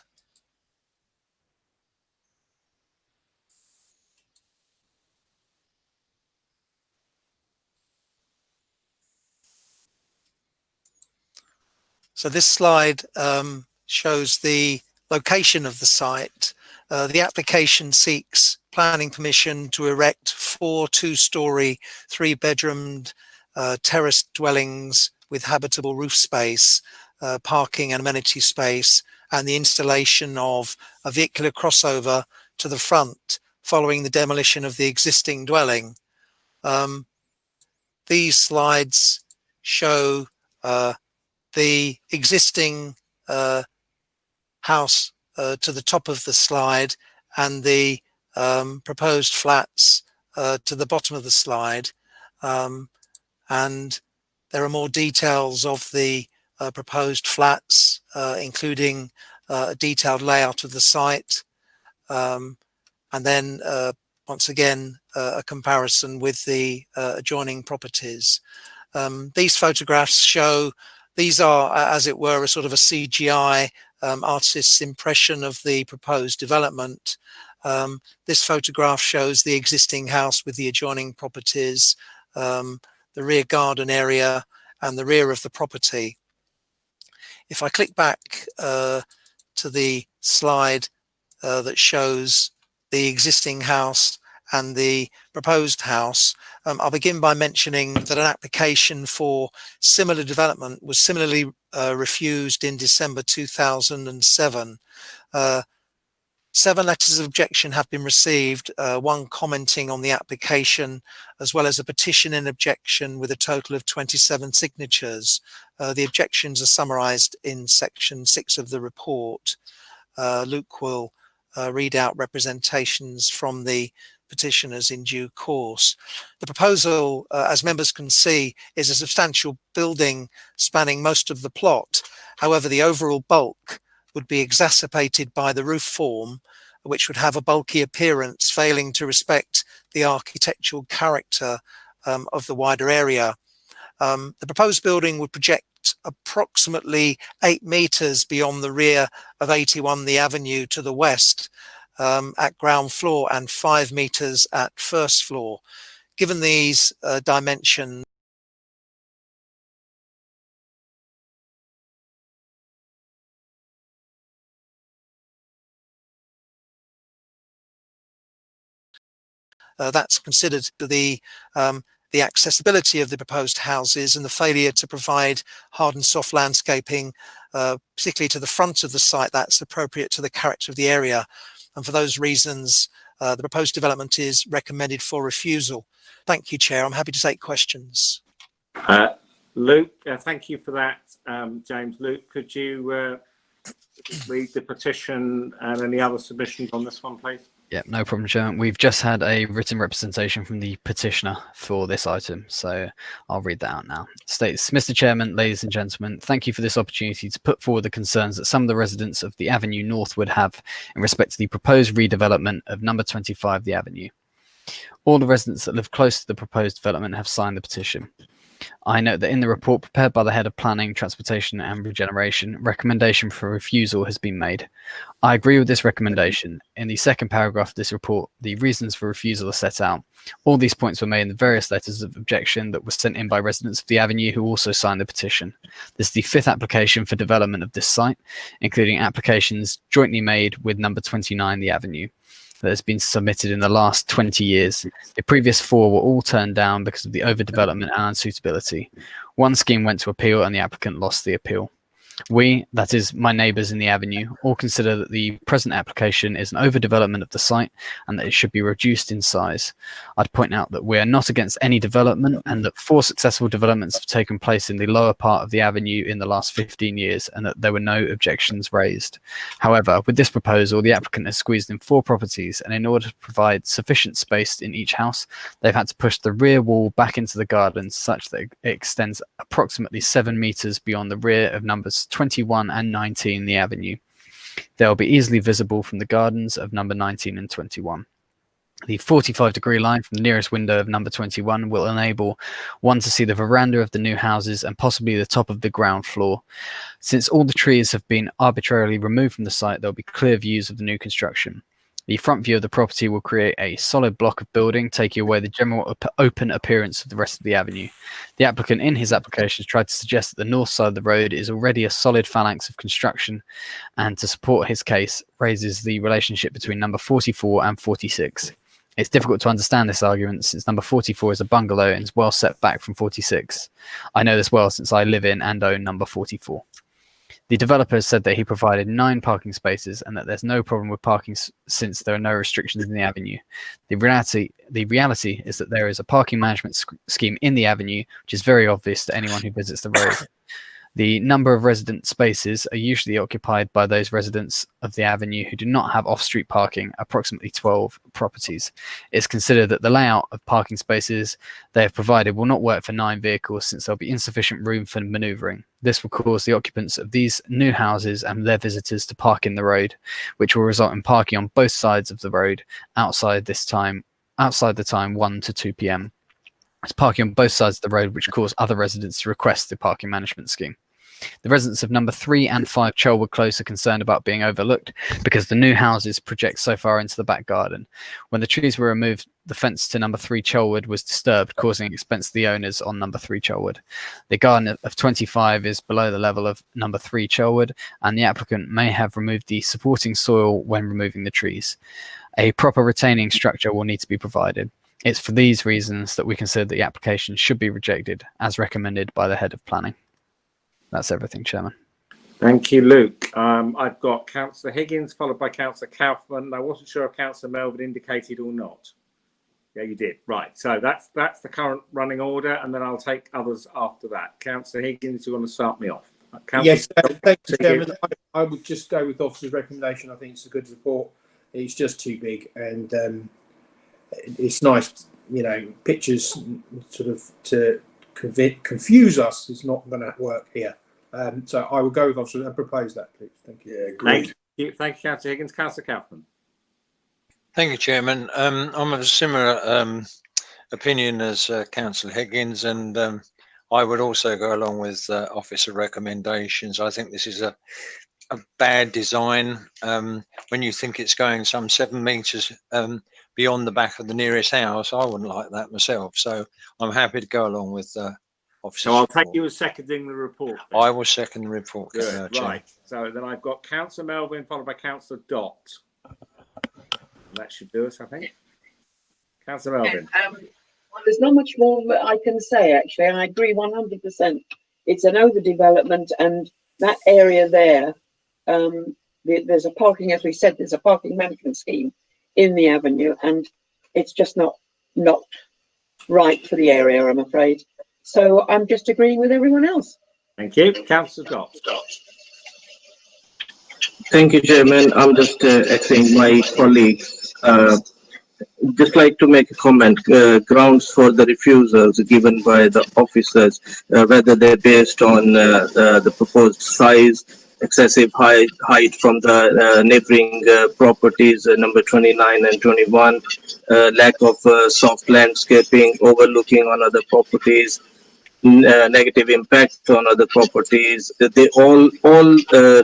So this slide shows the location of the site. The application seeks planning permission to erect 4 two-storey, 3-bedroomed terraced dwellings with habitable roof space, parking and amenity space, and the installation of a vehicular crossover to the front following the demolition of the existing dwelling. These slides show the existing house to the top of the slide and the proposed flats to the bottom of the slide. And there are more details of the proposed flats, including a detailed layout of the site. And then once again, a comparison with the adjoining properties. These photographs show, these are, as it were, a sort of a CGI artist's impression of the proposed development. This photograph shows the existing house with the adjoining properties, the rear garden area and the rear of the property. If I click back to the slide that shows the existing house and the proposed house, I'll begin by mentioning that an application for similar development was similarly refused in December 2007. 7 letters of objection have been received, 1 commenting on the application, as well as a petition in objection with a total of 27 signatures. The objections are summarised in section 6 of the report. Luke will read out representations from the petitioners in due course. The proposal, as members can see, is a substantial building spanning most of the plot. However, the overall bulk would be exacerbated by the roof form, which would have a bulky appearance, failing to respect the architectural character of the wider area. The proposed building would project approximately 8 metres beyond the rear of 81 the Avenue to the west at ground floor and 5 metres at first floor. Given these dimensions, that's considered the accessibility of the proposed houses and the failure to provide hard and soft landscaping, particularly to the front of the site, that's appropriate to the character of the area. And for those reasons, the proposed development is recommended for refusal. Thank you, Chair. I'm happy to take questions. Luke, thank you for that, James. Luke, could you read the petition and any other submissions on this one, please? Yeah, no problem, Chairman. We've just had a written representation from the petitioner for this item, so I'll read that out now. It states, Mr. Chairman, ladies and gentlemen, thank you for this opportunity to put forward the concerns that some of the residents of the Avenue Northwood have in respect to the proposed redevelopment of number 25 the Avenue. All the residents that live close to the proposed development have signed the petition. I note that in the report prepared by the Head of Planning, Transportation and Regeneration, recommendation for refusal has been made. I agree with this recommendation. In the second paragraph of this report, the reasons for refusal are set out. All these points were made in the various letters of objection that were sent in by residents of the Avenue who also signed the petition. This is the 5th application for development of this site, including applications jointly made with number 29 the Avenue that has been submitted in the last 20 years. The previous 4 were all turned down because of the overdevelopment and unsuitability. One scheme went to appeal and the applicant lost the appeal. We, that is my neighbours in the Avenue, all consider that the present application is an overdevelopment of the site and that it should be reduced in size. I'd point out that we are not against any development and that 4 successful developments have taken place in the lower part of the Avenue in the last 15 years and that there were no objections raised. However, with this proposal, the applicant has squeezed in 4 properties, and in order to provide sufficient space in each house, they've had to push the rear wall back into the garden such that it extends approximately 7 metres beyond the rear of numbers 21 and 19 the Avenue. They will be easily visible from the gardens of number 19 and 21. The 45-degree line from the nearest window of number 21 will enable one to see the veranda of the new houses and possibly the top of the ground floor. Since all the trees have been arbitrarily removed from the site, there will be clear views of the new construction. The front view of the property will create a solid block of building, taking away the general open appearance of the rest of the avenue. The applicant in his application has tried to suggest that the north side of the road is already a solid phalanx of construction, and to support his case, raises the relationship between number 44 and 46. It's difficult to understand this argument since number 44 is a bungalow and is well set back from 46. I know this well since I live in and own number 44. The developer has said that he provided 9 parking spaces and that there's no problem with parking since there are no restrictions in the avenue. The reality is that there is a parking management scheme in the avenue, which is very obvious to anyone who visits the road. The number of resident spaces are usually occupied by those residents of the avenue who do not have off-street parking, approximately 12 properties. It's considered that the layout of parking spaces they have provided will not work for 9 vehicles since there'll be insufficient room for manoeuvring. This will cause the occupants of these new houses and their visitors to park in the road, which will result in parking on both sides of the road outside the time 1 to 2 p.m. It's parking on both sides of the road which cause other residents to request the parking management scheme. The residents of number 3 and 5 Chelwood Close are concerned about being overlooked because the new houses project so far into the back garden. When the trees were removed, the fence to number 3 Chelwood was disturbed, causing expense to the owners on number 3 Chelwood. The garden of 25 is below the level of number 3 Chelwood, and the applicant may have removed the supporting soil when removing the trees. A proper retaining structure will need to be provided. It's for these reasons that we consider that the application should be rejected, as recommended by the head of planning. That's everything, Chairman. Thank you, Luke. I've got Councillor Higgins, followed by Councillor Kaufman. I wasn't sure if Councillor Melvin indicated or not. Yeah, you did. Right. So that's the current running order, and then I'll take others after that. Councillor Higgins, you want to start me off? Yes, thank you, Chairman. I would just go with the officer's recommendation. I think it's a good report. It's just too big, and it's nice, pictures sort of to confuse us is not going to work here. So I will go with officer and propose that, please. Thank you. Yeah, great. Thank you, Councillor Higgins. Councillor Kaufman. Thank you, Chairman. I'm of a similar opinion as Councillor Higgins, and I would also go along with officer recommendations. I think this is a bad design when you think it's going some 7 metres beyond the back of the nearest house. I wouldn't like that myself, so I'm happy to go along with officer. So I'll take you as seconding the report. Then. I will second the report. Good. Right. So then I've got Councillor Melvin followed by Councillor Dott. That should do us, I think. Councillor Melvin. Well, there's not much more that I can say, actually. I agree 100%. It's an overdevelopment, and that area there, there's a parking, as we said, there's a parking management scheme in the avenue, and it's just not right for the area, I'm afraid. So I'm just agreeing with everyone else. Thank you. Councillor Dott. Thank you, Chairman. I'm just echoing my colleagues. Just like to make a comment. Grounds for the refusals given by the officers, whether they're based on the proposed size, excessive height from the neighboring properties, number 29 and 21, lack of soft landscaping, overlooking on other properties, negative impact on other properties. They all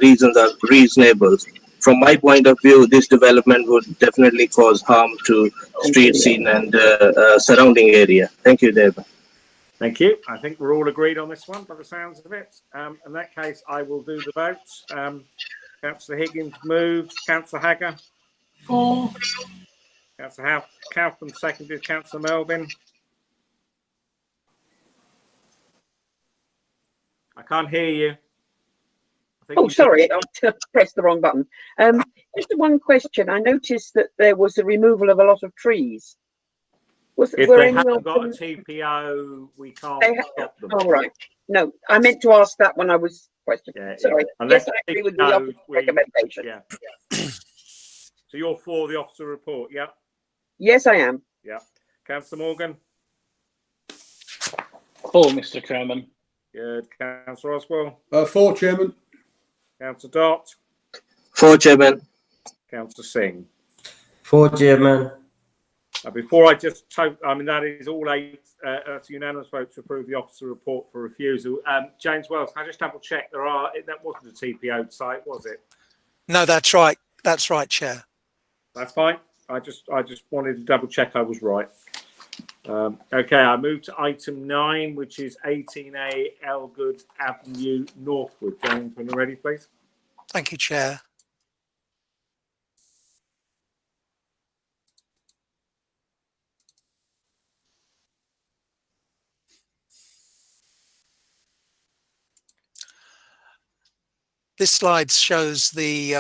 reasons are reasonable. From my point of view, this development would definitely cause harm to street scene and surrounding area. Thank you, Dave. Thank you. I think we're all agreed on this one by the sounds of it. In that case, I will do the votes. Councillor Higgins moved. Councillor Hagger. For. Councillor Kaufman seconded. Councillor Melvin. I can't hear you. Oh, sorry, I pressed the wrong button. Just one question. I noticed that there was a removal of a lot of trees. If they haven't got a TPO, we can't stop them. Oh, right. No, I meant to ask that when I was questioning. Yeah, sorry. Yes, I agree with the officer recommendation. Yeah. So you're for the officer report, yeah? Yes, I am. Yeah. Councillor Morgan. For, Mr. Chairman. Good. Councillor Oswell. For, Chairman. Councillor Dott. For, Chairman. Councillor Singh. For, Chairman. Before I just, I mean, that is all 8. That's a unanimous vote to approve the officer report for refusal. James Wells, can I just double check? That wasn't a TPO site, was it? No, that's right. That's right, Chair. That's fine. I just wanted to double check I was right. Okay, I move to item 9, which is 18A Elgood Avenue Northwood. James, when you're ready, please. Thank you, Chair. This slide shows the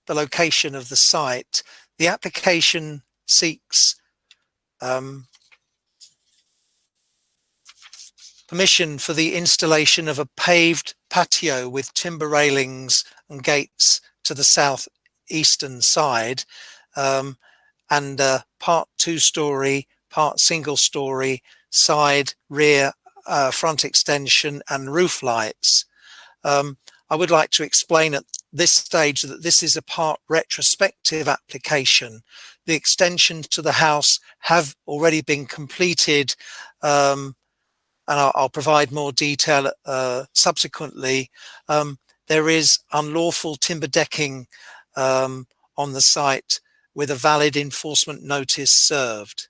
location of the site. The application seeks permission for the installation of a paved patio with timber railings and gates to the southeastern side, and part 2-story, part single-story, side, rear, front extension and roof lights. I would like to explain at this stage that this is a part retrospective application. The extensions to the house have already been completed, and I'll provide more detail subsequently. There is unlawful timber decking on the site with a valid enforcement notice served.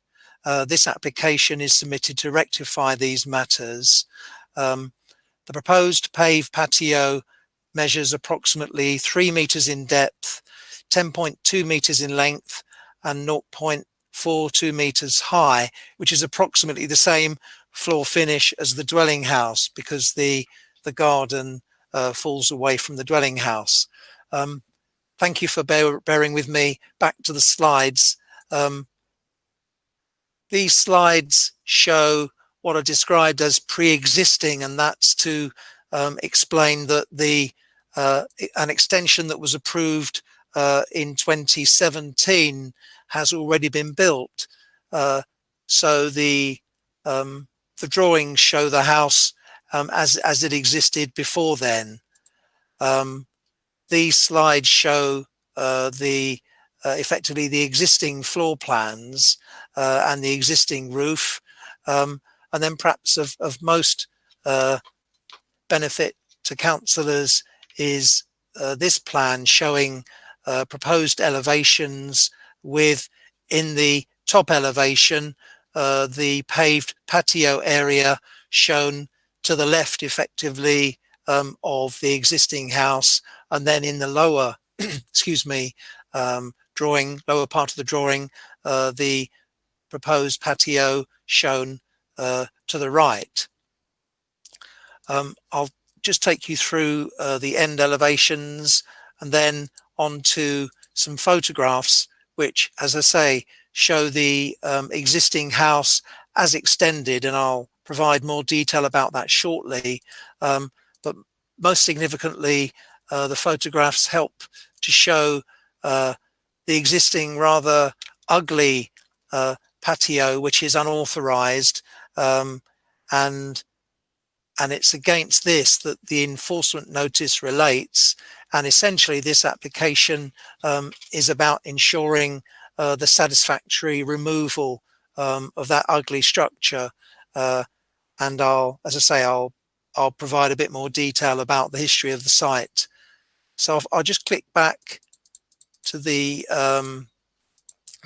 This application is submitted to rectify these matters. The proposed paved patio measures approximately 3 meters in depth, 10.2 meters in length, and 0.42 meters high, which is approximately the same floor finish as the dwelling house, because the garden falls away from the dwelling house. Thank you for bearing with me. Back to the slides. These slides show what are described as pre-existing, and that's to explain that an extension that was approved in 2017 has already been built. So the drawings show the house as it existed before then. These slides show effectively the existing floor plans and the existing roof, and then perhaps of most benefit to councillors is this plan showing proposed elevations with, in the top elevation, the paved patio area shown to the left effectively of the existing house, and then in the lower excuse me, lower part of the drawing, the proposed patio shown to the right. I'll just take you through the end elevations and then on to some photographs which, as I say, show the existing house as extended, and I'll provide more detail about that shortly. But most significantly, the photographs help to show the existing rather ugly patio, which is unauthorized, and it's against this that the enforcement notice relates. And essentially this application is about ensuring the satisfactory removal of that ugly structure. And I'll provide a bit more detail about the history of the site. So I'll just click back to the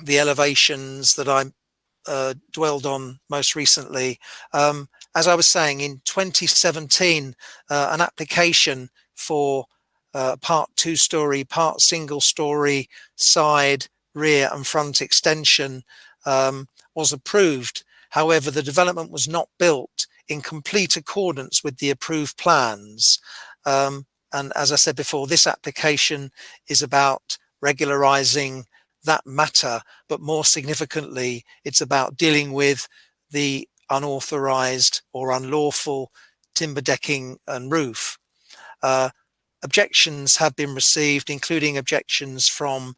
elevations that I dwelled on most recently. As I was saying, in 2017, an application for part 2-story, part single-story, side, rear and front extension was approved. However, the development was not built in complete accordance with the approved plans. And as I said before, this application is about regularizing that matter, but more significantly, it's about dealing with the unauthorized or unlawful timber decking and roof. Objections have been received, including objections from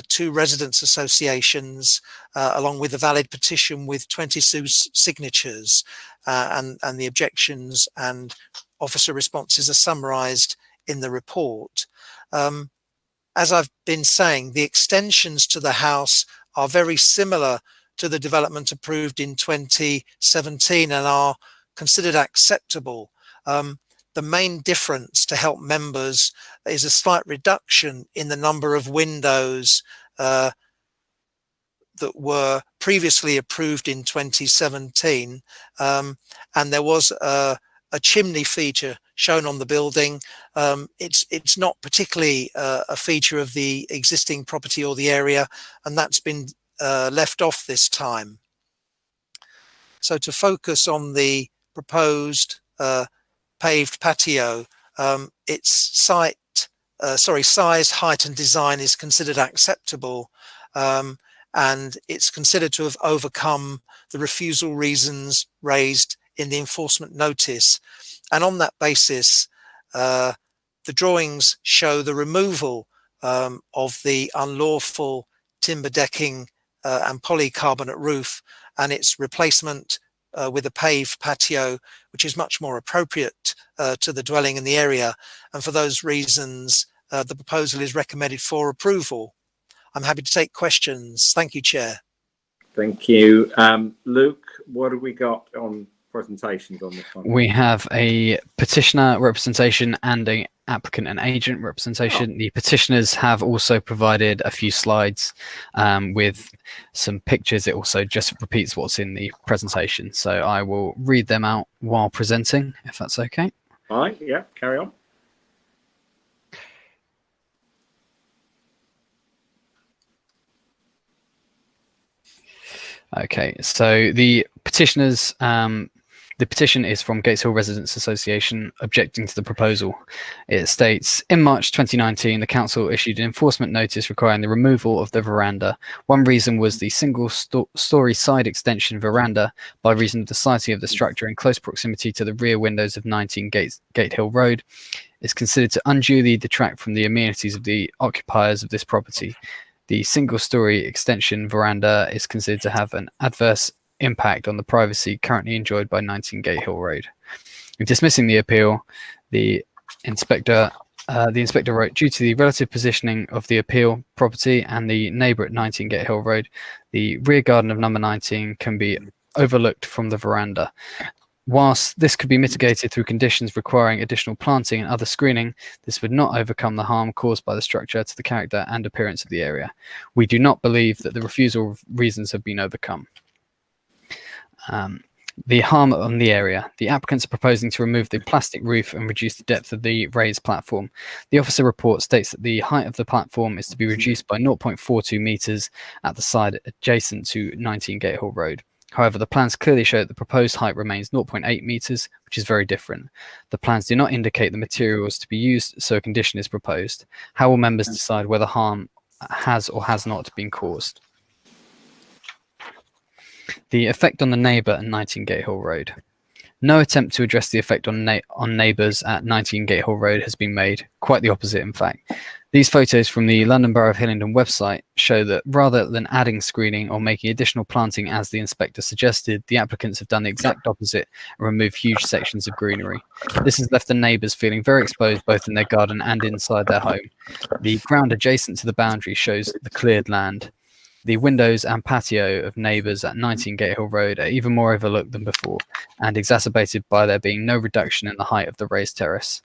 2 residents' associations, along with a valid petition with 22 signatures, and the objections and officer responses are summarized in the report. As I've been saying, the extensions to the house are very similar to the development approved in 2017 and are considered acceptable. The main difference, to help members, is a slight reduction in the number of windows that were previously approved in 2017, and there was a chimney feature shown on the building. It's not particularly a feature of the existing property or the area, and that's been left off this time. So to focus on the proposed paved patio, its size, height and design is considered acceptable, and it's considered to have overcome the refusal reasons raised in the enforcement notice. And on that basis, the drawings show the removal of the unlawful timber decking and polycarbonate roof, and its replacement with a paved patio, which is much more appropriate to the dwelling in the area. And for those reasons, the proposal is recommended for approval. I'm happy to take questions. Thank you, Chair. Thank you. Luke, what have we got on presentations on this one? We have a petitioner representation and a applicant and agent representation. The petitioners have also provided a few slides with some pictures. It also just repeats what's in the presentation. So I will read them out while presenting, if that's okay. All right, yeah, carry on. Okay, so the petitioners, the petition is from Gateshill Residents Association objecting to the proposal. It states, in March 2019, the council issued an enforcement notice requiring the removal of the veranda. One reason was the single-story side extension veranda by reason of the siting of the structure in close proximity to the rear windows of 19 Gatehill Road is considered to unduly detract from the amenities of the occupiers of this property. The single-story extension veranda is considered to have an adverse impact on the privacy currently enjoyed by 19 Gatehill Road. In dismissing the appeal, the inspector wrote, due to the relative positioning of the appeal property and the neighbour at 19 Gatehill Road, the rear garden of number 19 can be overlooked from the veranda. Whilst this could be mitigated through conditions requiring additional planting and other screening, this would not overcome the harm caused by the structure to the character and appearance of the area. We do not believe that the refusal reasons have been overcome. The harm on the area. The applicants are proposing to remove the plastic roof and reduce the depth of the raised platform. The officer report states that the height of the platform is to be reduced by 0.42 metres at the side adjacent to 19 Gatehill Road. However, the plans clearly show that the proposed height remains 0.8 metres, which is very different. The plans do not indicate the materials to be used, so a condition is proposed. How will members decide whether harm has or has not been caused? The effect on the neighbour at 19 Gatehill Road. No attempt to address the effect on neighbours at 19 Gatehill Road has been made. Quite the opposite, in fact. These photos from the London Borough of Hillingdon website show that rather than adding screening or making additional planting as the inspector suggested, the applicants have done the exact opposite and removed huge sections of greenery. This has left the neighbours feeling very exposed both in their garden and inside their home. The ground adjacent to the boundary shows the cleared land. The windows and patio of neighbours at 19 Gatehill Road are even more overlooked than before, and exacerbated by there being no reduction in the height of the raised terrace.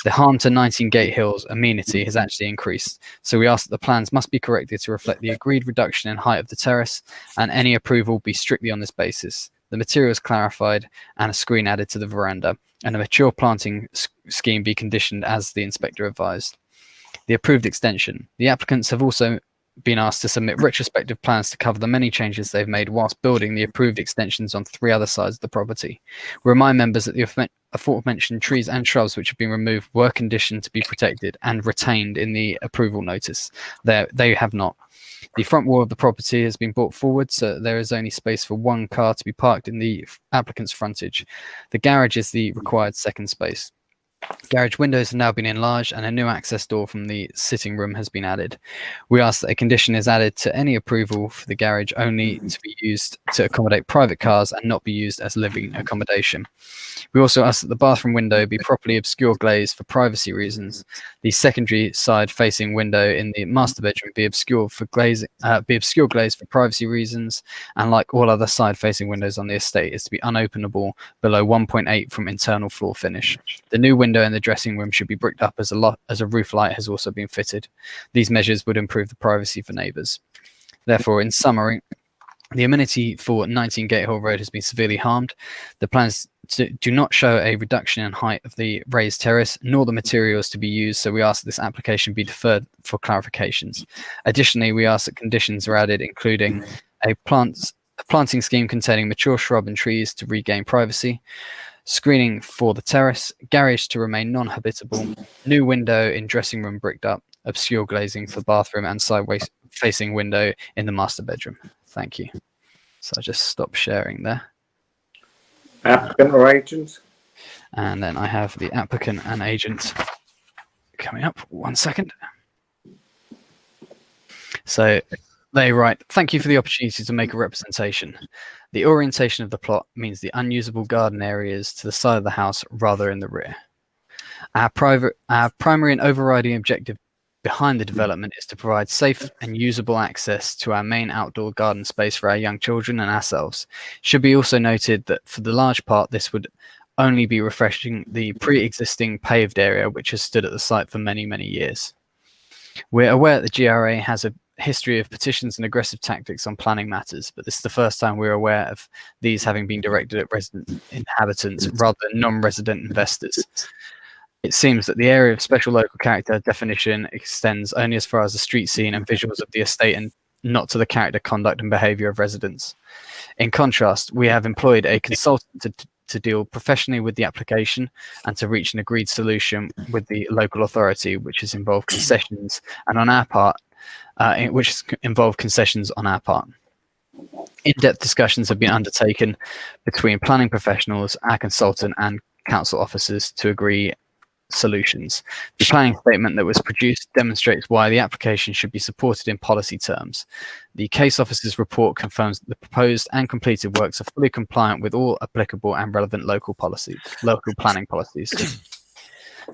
The harm to 19 Gatehill's amenity has actually increased, so we ask that the plans must be corrected to reflect the agreed reduction in height of the terrace, and any approval be strictly on this basis. The materials clarified and a screen added to the veranda, and a mature planting scheme be conditioned as the inspector advised. The approved extension. The applicants have also been asked to submit retrospective plans to cover the many changes they've made whilst building the approved extensions on 3 other sides of the property. We remind members that the aforementioned trees and shrubs which have been removed were conditioned to be protected and retained in the approval notice. They have not. The front wall of the property has been brought forward, so there is only space for 1 car to be parked in the applicant's frontage. The garage is the required second space. Garage windows have now been enlarged and a new access door from the sitting room has been added. We ask that a condition is added to any approval for the garage only to be used to accommodate private cars and not be used as living accommodation. We also ask that the bathroom window be properly obscure glazed for privacy reasons. The secondary side facing window in the master bedroom be obscure glazed for privacy reasons, and like all other side facing windows on the estate is to be unopenable below 1.8 from internal floor finish. The new window in the dressing room should be bricked up as a roof light has also been fitted. These measures would improve the privacy for neighbours. Therefore, in summary, the amenity for 19 Gatehall Road has been severely harmed. The plans do not show a reduction in height of the raised terrace, nor the materials to be used, so we ask that this application be deferred for clarifications. Additionally, we ask that conditions are added, including a planting scheme containing mature shrub and trees to regain privacy, screening for the terrace, garage to remain non-habitable, new window in dressing room bricked up, obscure glazing for bathroom and sideways facing window in the master bedroom. Thank you. So I just stop sharing there. Applicant or agent? And then I have the applicant and agent coming up. 1 second. So they write, thank you for the opportunity to make a representation. The orientation of the plot means the unusable garden areas to the side of the house rather in the rear. Our primary and overriding objective behind the development is to provide safe and usable access to our main outdoor garden space for our young children and ourselves. It should be also noted that for the large part, this would only be refreshing the pre-existing paved area which has stood at the site for many, many years. We're aware that the GRA has a history of petitions and aggressive tactics on planning matters, but this is the first time we're aware of these having been directed at resident inhabitants rather than non-resident investors. It seems that the area of special local character definition extends only as far as the street scene and visuals of the estate and not to the character, conduct and behaviour of residents. In contrast, we have employed a consultant to deal professionally with the application and to reach an agreed solution with the local authority, which has involved concessions and on our part, In-depth discussions have been undertaken between planning professionals, our consultant and council officers to agree solutions. The planning statement that was produced demonstrates why the application should be supported in policy terms. The case officer's report confirms that the proposed and completed works are fully compliant with all applicable and relevant local planning policies.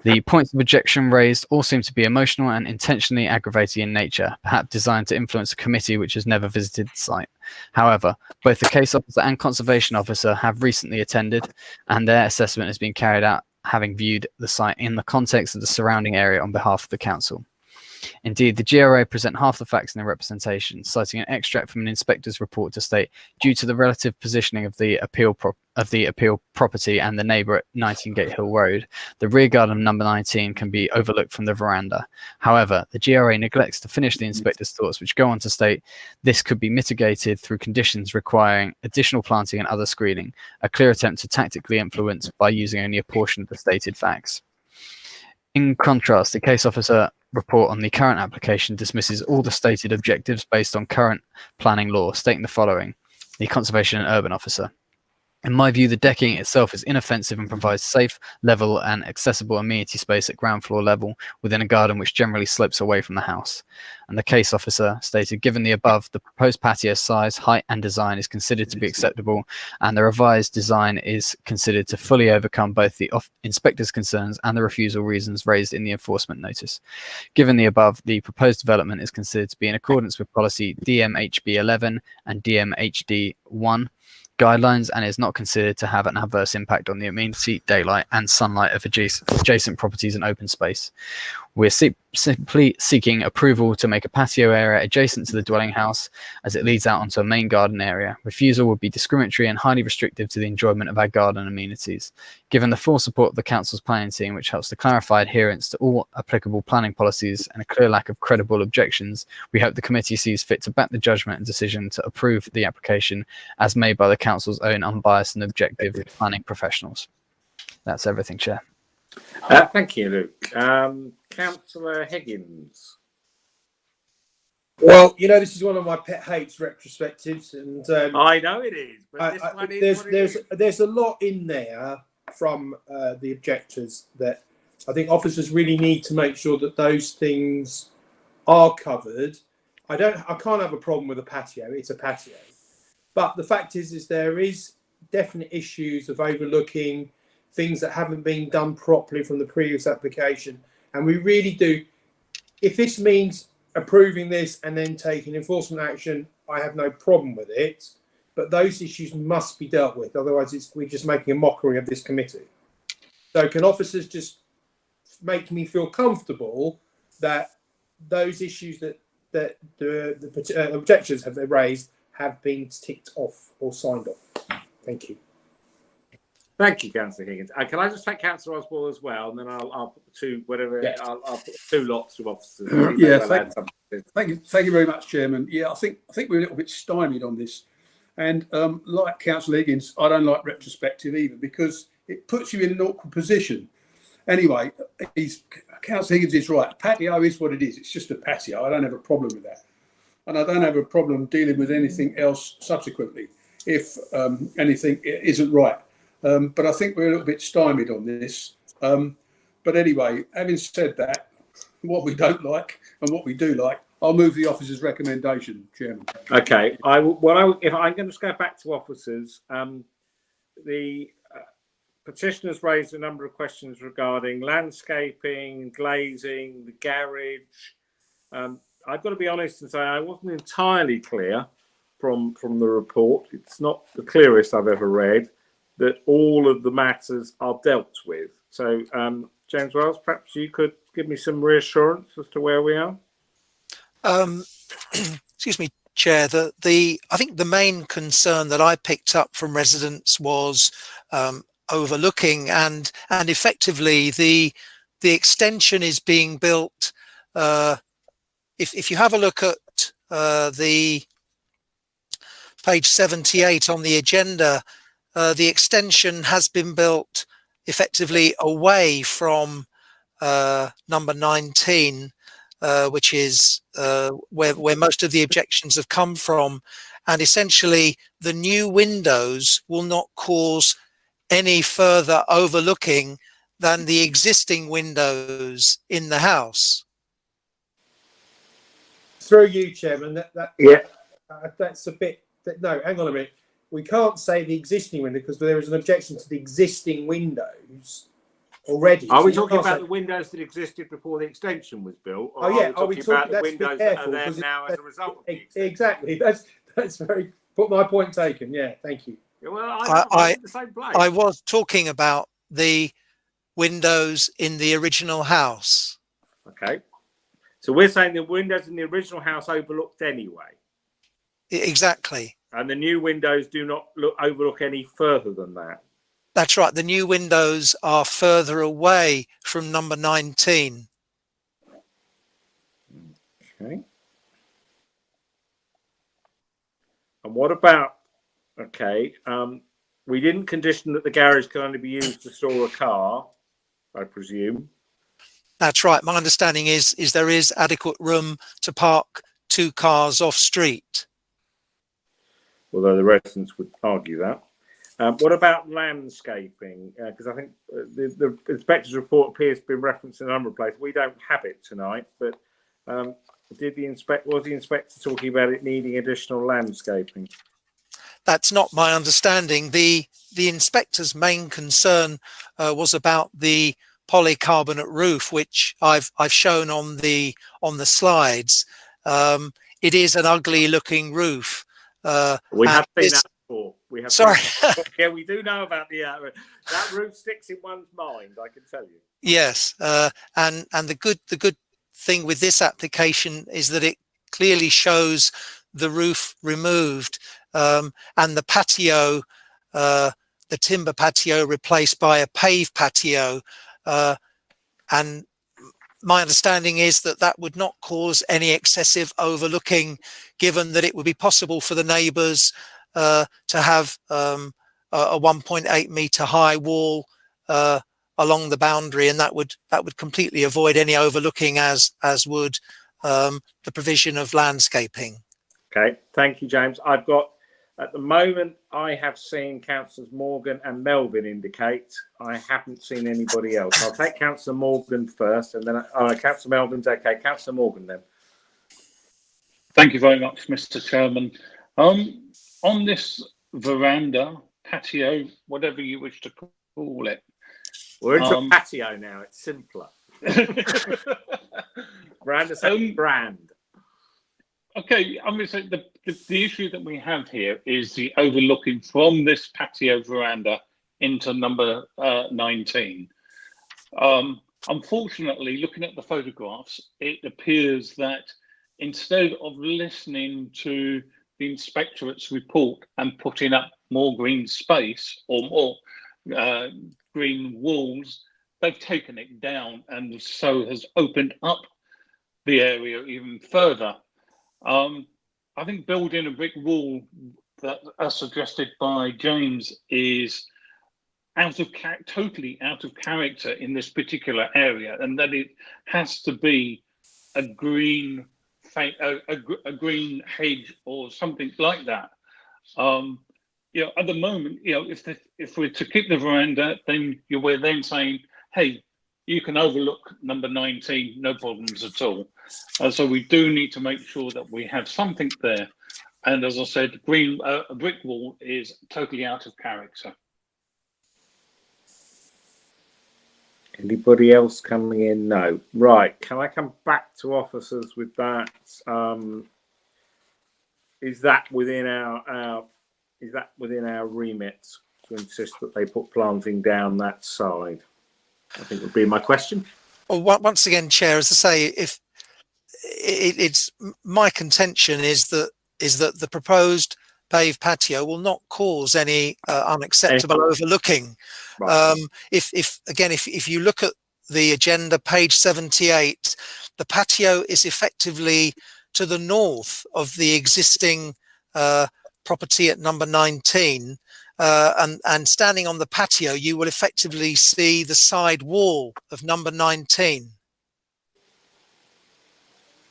The points of objection raised all seem to be emotional and intentionally aggravating in nature, perhaps designed to influence a committee which has never visited the site. However, both the case officer and conservation officer have recently attended, and their assessment has been carried out having viewed the site in the context of the surrounding area on behalf of the council. Indeed, the GRA present half the facts in their representation, citing an extract from an inspector's report to state, due to the relative positioning of the appeal property and the neighbour at 19 Gatehall Road, the rear garden number 19 can be overlooked from the veranda. However, the GRA neglects to finish the inspector's thoughts, which go on to state this could be mitigated through conditions requiring additional planting and other screening, a clear attempt to tactically influence by using only a portion of the stated facts. In contrast, the case officer report on the current application dismisses all the stated objectives based on current planning law, stating the following: the Conservation and Urban Officer. In my view, the decking itself is inoffensive and provides safe, level and accessible amenity space at ground floor level within a garden which generally slopes away from the house. And the case officer stated, given the above, the proposed patio size, height and design is considered to be acceptable, and the revised design is considered to fully overcome both the inspector's concerns and the refusal reasons raised in the enforcement notice. Given the above, the proposed development is considered to be in accordance with policy DMHB 11 and DMHD 1 guidelines and is not considered to have an adverse impact on the amenity, daylight and sunlight of adjacent properties and open space. We're simply seeking approval to make a patio area adjacent to the dwelling house as it leads out onto a main garden area. Refusal would be discriminatory and highly restrictive to the enjoyment of our garden amenities. Given the full support of the council's planning team, which helps to clarify adherence to all applicable planning policies and a clear lack of credible objections, we hope the committee sees fit to back the judgment and decision to approve the application as made by the council's own unbiased and objective planning professionals. That's everything, Chair. Thank you, Luke. Councillor Higgins. Well, you know, this is one of my pet hates, retrospectives, and I know it is, but this one is there's a lot in there from the objectors that I think officers really need to make sure that those things are covered. I can't have a problem with a patio. It's a patio. But the fact is there is definite issues of overlooking things that haven't been done properly from the previous application. And we really do, if this means approving this and then taking enforcement action, I have no problem with it. But those issues must be dealt with. Otherwise, we're just making a mockery of this committee. So can officers just make me feel comfortable that those issues that the objections have raised have been ticked off or signed off? Thank you. Thank you, Councillor Higgins. Can I just thank Councillor Oswald as well, and then I'll put two, whatever. Yeah. I'll put two lots of officers. Yeah, thank you very much, Chairman. Yeah, I think we're a little bit stymied on this, and like Councillor Higgins, I don't like retrospective either because it puts you in an awkward position. Anyway, Councillor Higgins is right. A patio is what it is. It's just a patio. I don't have a problem with that, and I don't have a problem dealing with anything else subsequently if anything isn't right. But I think we're a little bit stymied on this. But anyway, having said that, what we don't like and what we do like, I'll move the officer's recommendation, Chairman. Okay. If I'm going to just go back to officers, the petitioners raised a number of questions regarding landscaping, glazing, the garage. I've got to be honest and say I wasn't entirely clear from the report. It's not the clearest I've ever read that all of the matters are dealt with. So, James Wells, perhaps you could give me some reassurance as to where we are. Excuse me, Chair. I think the main concern that I picked up from residents was overlooking and effectively the extension is being built. If you have a look at the page 78 on the agenda. The extension has been built effectively away from number 19, which is where most of the objections have come from. And essentially, the new windows will not cause any further overlooking than the existing windows in the house. Through you, Chairman, that's a bit. No, hang on a minute. We can't say the existing window because there is an objection to the existing windows already. Are we talking about the windows that existed before the extension was built? Or are we talking about the windows that are there now as a result of the extension? Exactly. That's very. Put my point taken. Yeah, thank you. Well, I'm in the same place. I was talking about the windows in the original house. Okay. So we're saying the windows in the original house overlooked anyway. Exactly. And the new windows do not overlook any further than that. That's right. The new windows are further away from number 19. Okay. And what about, we didn't condition that the garage can only be used to store a car, I presume. That's right. My understanding is there is adequate room to park 2 cars off street. Although the residents would argue that. What about landscaping? Because I think the inspector's report appears to be referenced in a number of places. We don't have it tonight, but was the inspector talking about it needing additional landscaping? That's not my understanding. The inspector's main concern was about the polycarbonate roof, which I've shown on the slides. It is an ugly looking roof. We have seen that before. Sorry. Yeah, we do know about that roof sticks in one's mind, I can tell you. Yes, and the good thing with this application is that it clearly shows the roof removed and the patio, the timber patio replaced by a paved patio, and my understanding is that would not cause any excessive overlooking, given that it would be possible for the neighbours to have a 1.8 metre high wall along the boundary, and that would completely avoid any overlooking, as would the provision of landscaping. Okay, thank you, James. I've got At the moment, I have seen Councillors Morgan and Melvin indicate. I haven't seen anybody else. I'll take Councillor Morgan first, and then Councillor Melvin's okay. Councillor Morgan then. Thank you very much, Mr. Chairman. On this veranda, patio, whatever you wish to call it. We're into a patio now. It's simpler. Veranda, brand. Okay, I mean, so the issue that we have here is the overlooking from this patio veranda into number 19. Unfortunately, looking at the photographs, it appears that instead of listening to the inspectorate's report and putting up more green space or more green walls, they've taken it down and so has opened up the area even further. I think building a brick wall that as suggested by James is totally out of character in this particular area, and that it has to be a green green hedge or something like that. You know, at the moment, you know, if we're to keep the veranda, then we're then saying, hey, you can overlook number 19, no problems at all. So we do need to make sure that we have something there. And as I said, a brick wall is totally out of character. Anybody else coming in? No. Right. Can I come back to officers with that? Is that within our remit to insist that they put planting down that side? I think would be my question. Well, once again, Chair, as I say, if it's my contention is that the proposed paved patio will not cause any unacceptable overlooking. Right. If you look at the agenda, page 78, the patio is effectively to the north of the existing property at number 19. And standing on the patio, you will effectively see the side wall of number 19.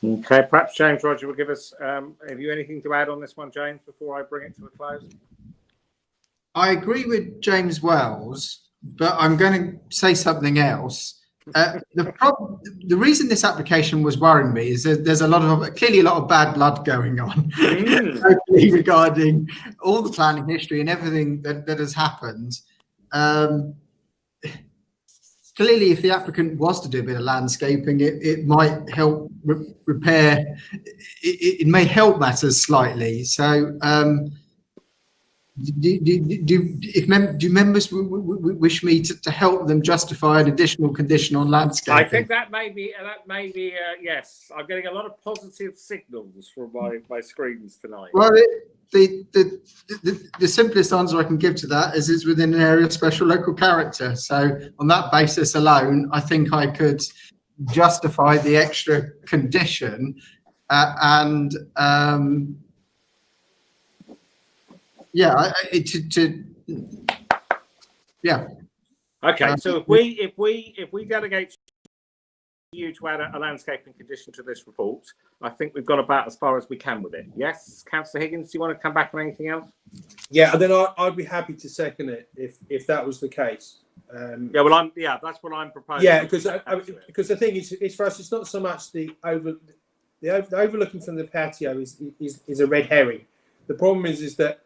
Okay, perhaps James Roger will give us, have you anything to add on this one, James, before I bring it to a close? I agree with James Wells, but I'm going to say something else. The reason this application was worrying me is that there's clearly a lot of bad blood going on regarding all the planning history and everything that has happened. Clearly, if the applicant was to do a bit of landscaping, it might help repair. It may help matters slightly. So, do members wish me to help them justify an additional condition on landscaping? I think that may be yes. I'm getting a lot of positive signals from my screens tonight. Well, the simplest answer I can give to that is it's within an area of special local character. So on that basis alone, I think I could justify the extra condition yeah. Okay, so if we delegate you to add a landscaping condition to this report, I think we've got about as far as we can with it. Yes, Councillor Higgins, do you want to come back on anything else? Yeah, and then I'd be happy to second it if that was the case. That's what I'm proposing. Yeah, because the thing is for us, it's not so much the overlooking from the patio is a red herring. The problem is that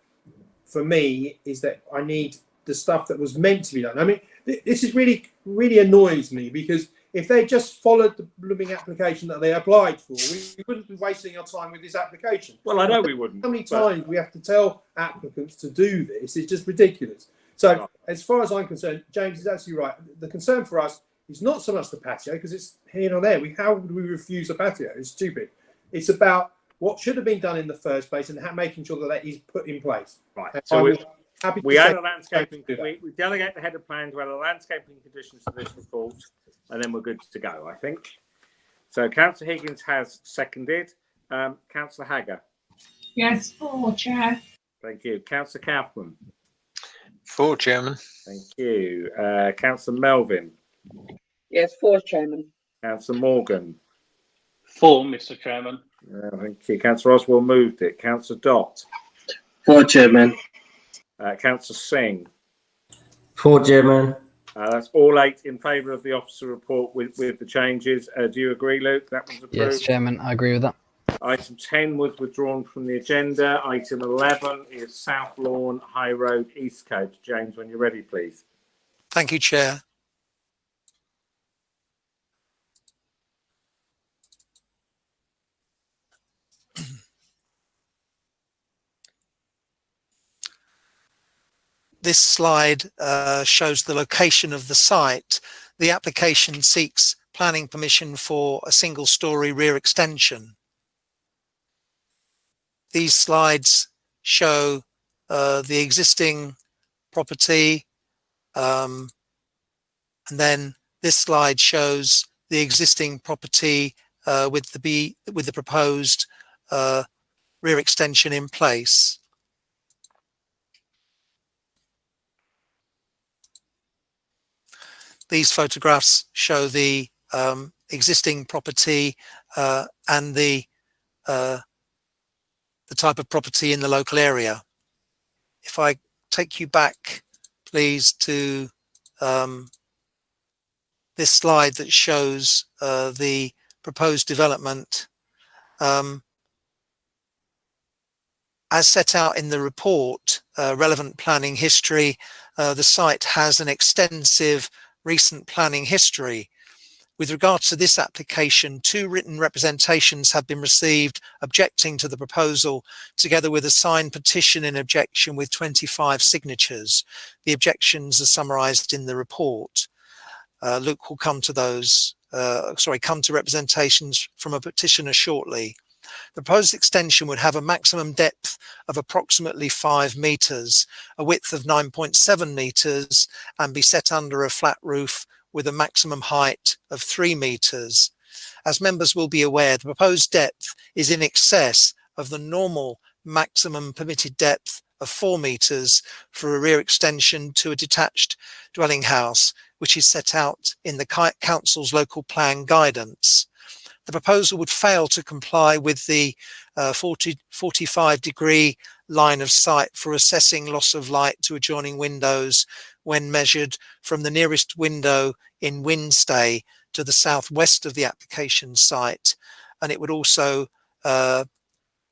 for me is that I need the stuff that was meant to be done. I mean, this is really annoys me, because if they just followed the blooming application that they applied for, we wouldn't be wasting our time with this application. Well, I know we wouldn't. How many times we have to tell applicants to do this? It's just ridiculous. So as far as I'm concerned, James is absolutely right. The concern for us is not so much the patio, because it's here or there. How would we refuse a patio? It's stupid. It's about what should have been done in the first place and making sure that is put in place. Right. So we add a landscaping. We delegate the head of plan to add a landscaping condition to this report, and then we're good to go, I think. So Councillor Higgins has seconded. Councillor Hagger. Yes, for, Chair. Thank you. Councillor Kaufman. For, Chairman. Thank you. Councillor Melvin. Yes, for, Chairman. Councillor Morgan. For, Mr. Chairman. Thank you. Councillor Oswald moved it. Councillor Dott. For Chairman. Councillor Singh. For Chairman. That's all 8 in favour of the officer report with the changes. Do you agree, Luke? That was approved. Yes, Chairman, I agree with that. Item 10 was withdrawn from the agenda. Item 11 is South Lawn High Road East Coast. James, when you're ready, please. Thank you, Chair. This slide shows the location of the site. The application seeks planning permission for a single-storey rear extension. These slides show the existing property, and then this slide shows the existing property with the proposed rear extension in place. These photographs show the existing property and the type of property in the local area. If I take you back, please, to this slide that shows the proposed development. As set out in the report, relevant planning history, the site has an extensive recent planning history. With regards to this application, 2 written representations have been received objecting to the proposal, together with a signed petition in objection with 25 signatures. The objections are summarised in the report. Luke will come to those, come to representations from a petitioner shortly. The proposed extension would have a maximum depth of approximately 5 metres, a width of 9.7 metres, and be set under a flat roof with a maximum height of 3 metres. As members will be aware, the proposed depth is in excess of the normal maximum permitted depth of 4 metres for a rear extension to a detached dwelling house, which is set out in the Council's local plan guidance. The proposal would fail to comply with the 45-degree line of sight for assessing loss of light to adjoining windows when measured from the nearest window in Winstay to the southwest of the application site, and it would also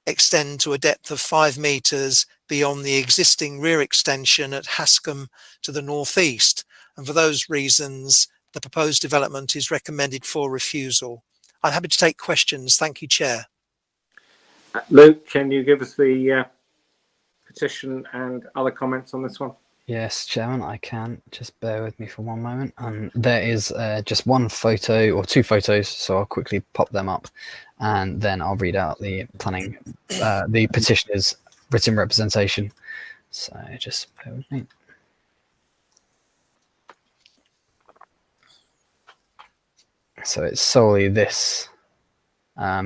extend to a depth of 5 metres beyond the existing rear extension at Hascombe to the northeast, and for those reasons the proposed development is recommended for refusal. I'm happy to take questions. Thank you, Chair. Luke, can you give us the petition and other comments on this one? Yes, Chairman, I can. Just bear with me for one moment. There is just one photo or 2 photos, so I'll quickly pop them up and then I'll read out the planning, the petitioner's written representation. So just bear with me. So it's solely this,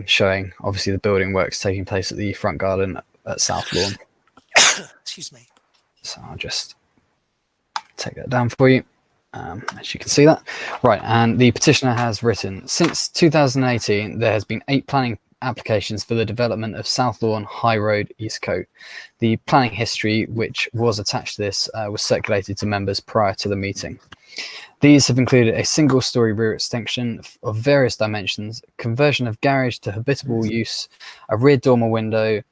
showing obviously the building works taking place at the front garden at South Lawn. Excuse me. So I'll just take that down for you, as you can see that. Right, and the petitioner has written, since 2018, there has been 8 planning applications for the development of South Lawn High Road Eastcote. The planning history, which was attached to this, was circulated to members prior to the meeting. These have included a single-storey rear extension of various dimensions, conversion of garage to habitable use, a rear dormer window,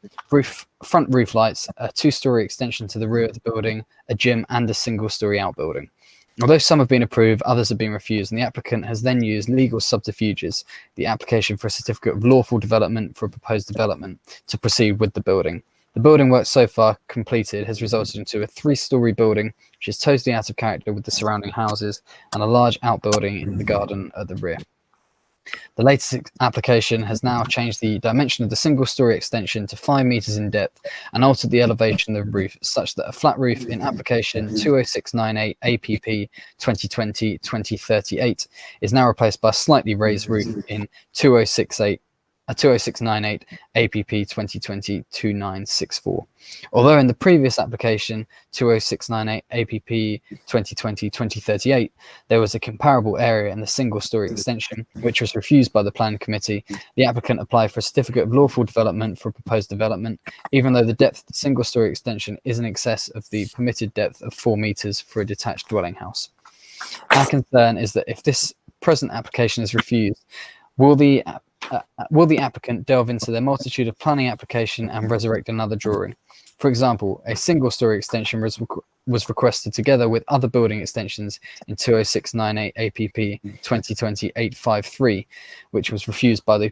front roof lights, a 2-storey extension to the rear of the building, a gym, and a single-storey outbuilding. Although some have been approved, others have been refused, and the applicant has then used legal subterfuges, the application for a certificate of lawful development for a proposed development, to proceed with the building. The building work so far completed has resulted into a 3-storey building, which is totally out of character with the surrounding houses, and a large outbuilding in the garden at the rear. The latest application has now changed the dimension of the single-storey extension to 5 metres in depth and altered the elevation of the roof such that a flat roof in application 20698 APP 2020-2038 is now replaced by a slightly raised roof in 2068 2068 APP 2020-2964. Although in the previous application, 2068 APP 2020-2038, there was a comparable area in the single-storey extension, which was refused by the Planning Committee, the applicant applied for a certificate of lawful development for proposed development, even though the depth of the single-storey extension is in excess of the permitted depth of 4 metres for a detached dwelling house. Our concern is that if this present application is refused, will the applicant delve into their multitude of planning application and resurrect another drawing? For example, a single-storey extension was requested together with other building extensions in 2068 APP 2020-853, which was refused by the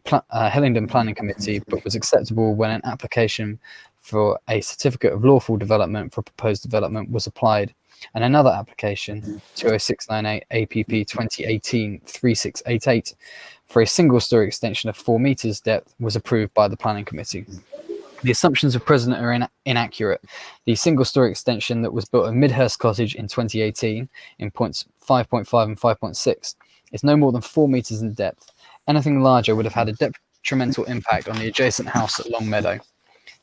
Hillingdon Planning Committee, but was acceptable when an application for a certificate of lawful development for proposed development was applied, and another application, 2068 APP 2018-3688, for a single-storey extension of 4 metres depth was approved by the Planning Committee. The assumptions of President are inaccurate. The single-storey extension that was built at Midhurst Cottage in 2018 in points 5.5 and 5.6 is no more than 4 metres in depth. Anything larger would have had a detrimental impact on the adjacent house at Longmeadow.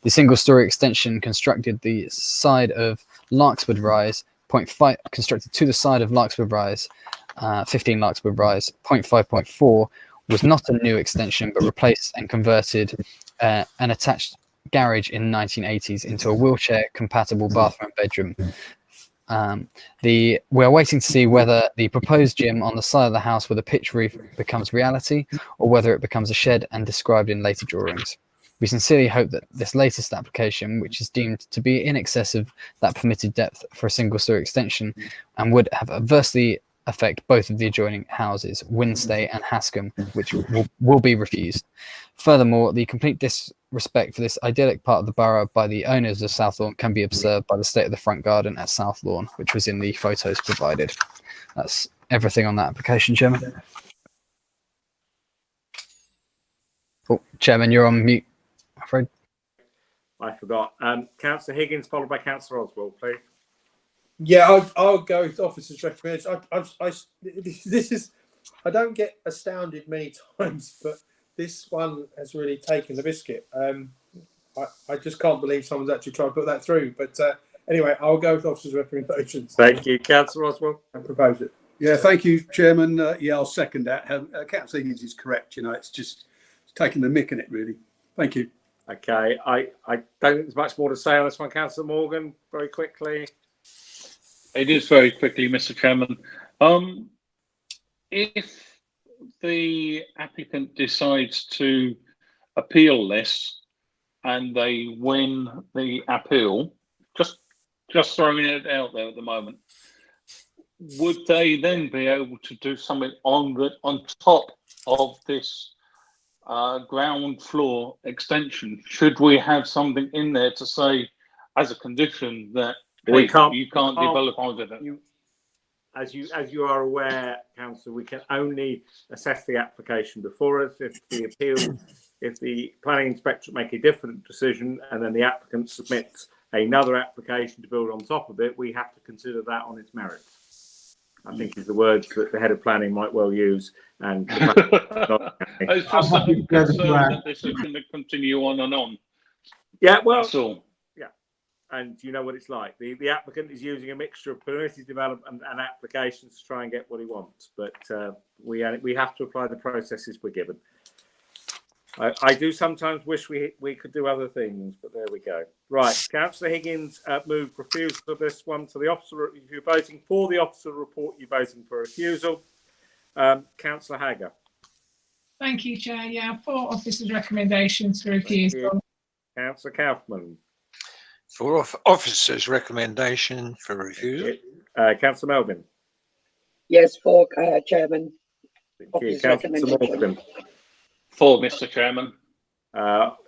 The single-storey extension constructed the side of Larkswood Rise, constructed to the side of Larkswood Rise, 15 Larkswood Rise, 0.5.4, was not a new extension, but replaced and converted an attached garage in the 1980s into a wheelchair-compatible bathroom bedroom. We are waiting to see whether the proposed gym on the side of the house with a pitch roof becomes reality, or whether it becomes a shed and described in later drawings. We sincerely hope that this latest application, which is deemed to be in excess of that permitted depth for a single-storey extension and would have adversely affect both of the adjoining houses, Winstay and Hascombe, which will be refused. Furthermore, the complete disrespect for this idyllic part of the borough by the owners of South Lawn can be observed by the state of the front garden at South Lawn, which was in the photos provided. That's everything on that application, Chairman. Oh, Chairman, you're on mute, I'm afraid. I forgot. Councillor Higgins, followed by Councillor Oswald, please. Yeah, I'll go with officer's recommendation. I don't get astounded many times, but this one has really taken the biscuit. I just can't believe someone's actually tried to put that through. But anyway, I'll go with officer's recommendations. Thank you, Councillor Oswald. And propose it. Yeah, thank you, Chairman. Yeah, I'll second that. Councillor Higgins is correct. You know, it's taking the mick in it, really. Thank you. Okay, I don't think there's much more to say on this one, Councillor Morgan. Very quickly. It is very quickly, Mr. Chairman. If the applicant decides to appeal this and they win the appeal, just throwing it out there at the moment, would they then be able to do something on top of this ground floor extension? Should we have something in there to say as a condition that you can't develop over that? As you are aware, Councillor, we can only assess the application before us. If the planning inspector make a different decision and then the applicant submits another application to build on top of it, we have to consider that on its merits. I think is the words that the head of planning might well use. And it's just I'm concerned that this is going to continue on and on. Yeah, well, that's all. And you know what it's like. The applicant is using a mixture of permitted development and applications to try and get what he wants. But we have to apply the processes we're given. I do sometimes wish we could do other things, but there we go. Right, Councillor Higgins moved refusal of this one. So the officer, if you're voting for the officer report, you're voting for refusal. Councillor Hagger. Thank you, Chair. Yeah, for officer's recommendations for refusal. Councillor Kaufman. For officer's recommendation for refusal. Councillor Melvin. Yes, for Chairman. Thank you. Councillor Morgan. For, Mr. Chairman.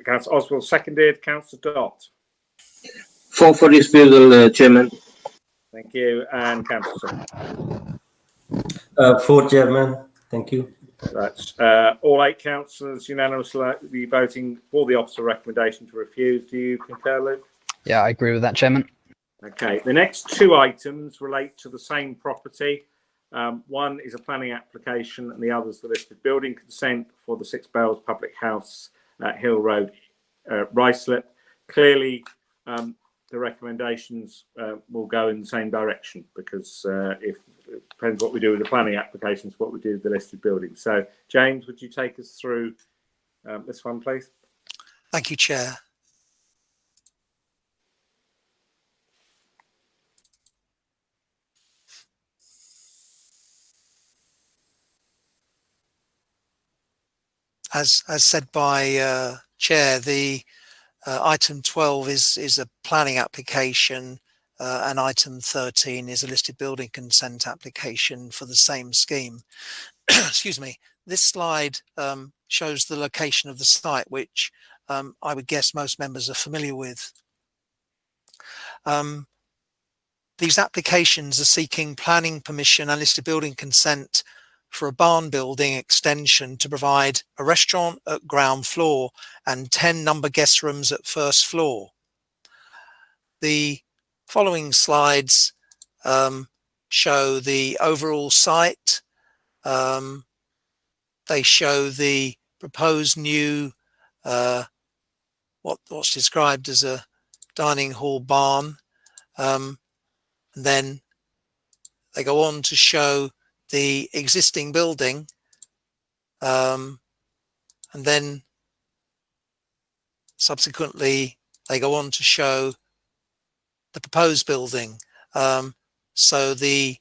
Councillor Oswald seconded. Councillor Dott. For refusal, Chairman. Thank you. And Councillor. For, Chairman. Thank you. That's all 8 councillors unanimously voting for the officer recommendation to refuse. Do you concur, Luke? Yeah, I agree with that, Chairman. Okay, the next 2 items relate to the same property. One is a planning application and the other is the listed building consent for the 6 Bells Public House at Hill Road, Ruislip. Clearly, the recommendations will go in the same direction, because if it depends what we do with the planning applications, what we do with the listed buildings. So, James, would you take us through this one, please? Thank you, Chair. As said by Chair, the item 12 is a planning application, and item 13 is a listed building consent application for the same scheme. Excuse me. This slide shows the location of the site, which I would guess most members are familiar with. These applications are seeking planning permission and listed building consent for a barn building extension to provide a restaurant at ground floor and 10 number guest rooms at first floor. The following slides show the overall site. They show the proposed new what's described as a dining hall barn. And then they go on to show the existing building, and then subsequently they go on to show the proposed building. So the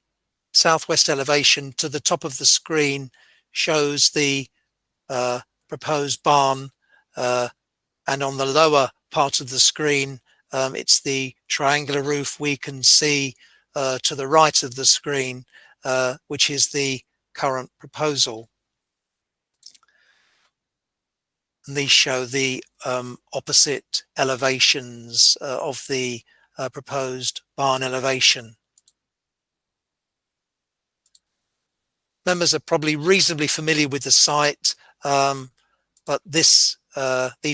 southwest elevation to the top of the screen shows the proposed barn, and on the lower part of the screen it's the triangular roof we can see to the right of the screen, which is the current proposal. And these show the opposite elevations of the proposed barn elevation. Members are probably reasonably familiar with the site, but these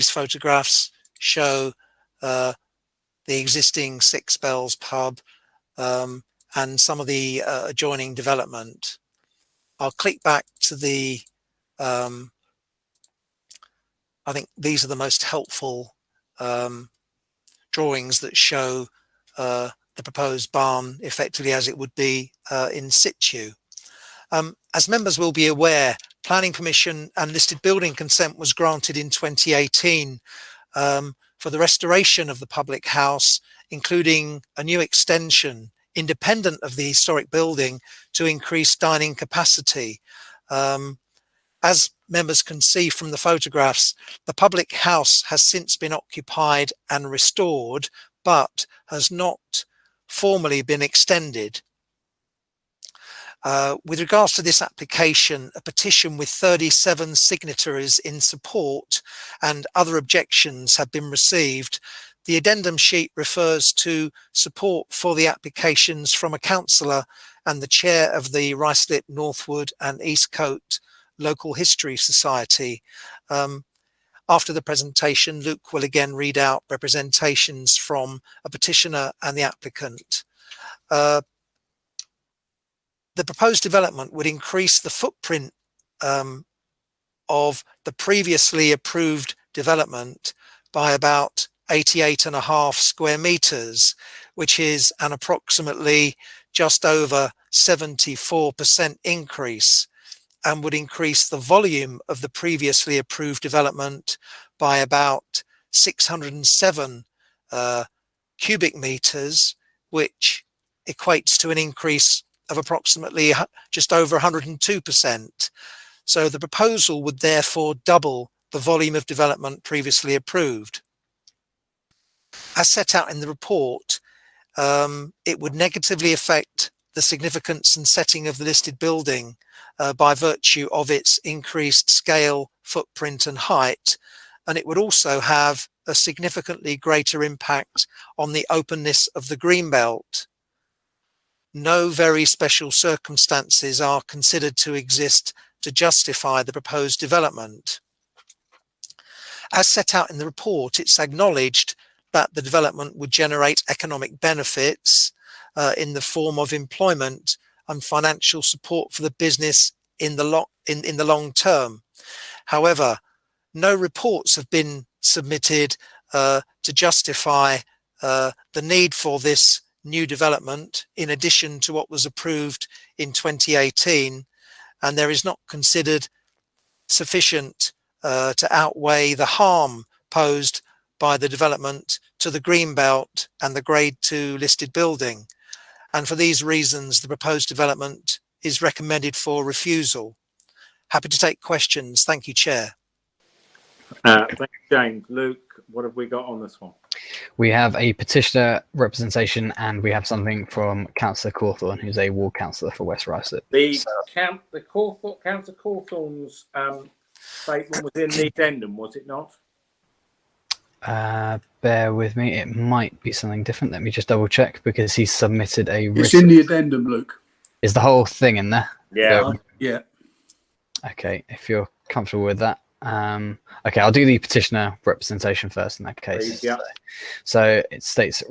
photographs show the existing Six Bells pub and some of the adjoining development. I'll click back to the, I think these are the most helpful drawings that show the proposed barn effectively as it would be in situ. As members will be aware, planning permission and listed building consent was granted in 2018 for the restoration of the public house, including a new extension independent of the historic building to increase dining capacity. As members can see from the photographs, the public house has since been occupied and restored, but has not formally been extended. With regards to this application, a petition with 37 signatories in support and other objections have been received. The addendum sheet refers to support for the applications from a councillor and the chair of the Ruislip, Northwood and Eastcote Local History Society. After the presentation, Luke will again read out representations from a petitioner and the applicant. The proposed development would increase the footprint of the previously approved development by about 88.5 square meters, which is an approximately just over 74% increase, and would increase the volume of the previously approved development by about 607 cubic meters, which equates to an increase of approximately just over 102%. So the proposal would therefore double the volume of development previously approved. As set out in the report, it would negatively affect the significance and setting of the listed building by virtue of its increased scale, footprint and height, and it would also have a significantly greater impact on the openness of the greenbelt. No very special circumstances are considered to exist to justify the proposed development. As set out in the report, it's acknowledged that the development would generate economic benefits in the form of employment and financial support for the business in the long term. However, no reports have been submitted to justify the need for this new development in addition to what was approved in 2018, and there is not considered sufficient to outweigh the harm posed by the development to the Greenbelt and the Grade 2 listed building. And for these reasons, the proposed development is recommended for refusal. Happy to take questions. Thank you, Chair. Thank you, James. Luke, what have we got on this one? We have a petitioner representation, and we have something from Councillor Cawthorne, who's a ward councillor for West Ruislip. Councillor Cawthorne's statement was in the addendum, was it not? Bear with me, it might be something different. Let me just double check, because he submitted a It's in the addendum, Luke. Is the whole thing in there? Yeah. Yeah. Okay, if you're comfortable with that. Okay, I'll do the petitioner representation first in that case. Please, yeah. So it states,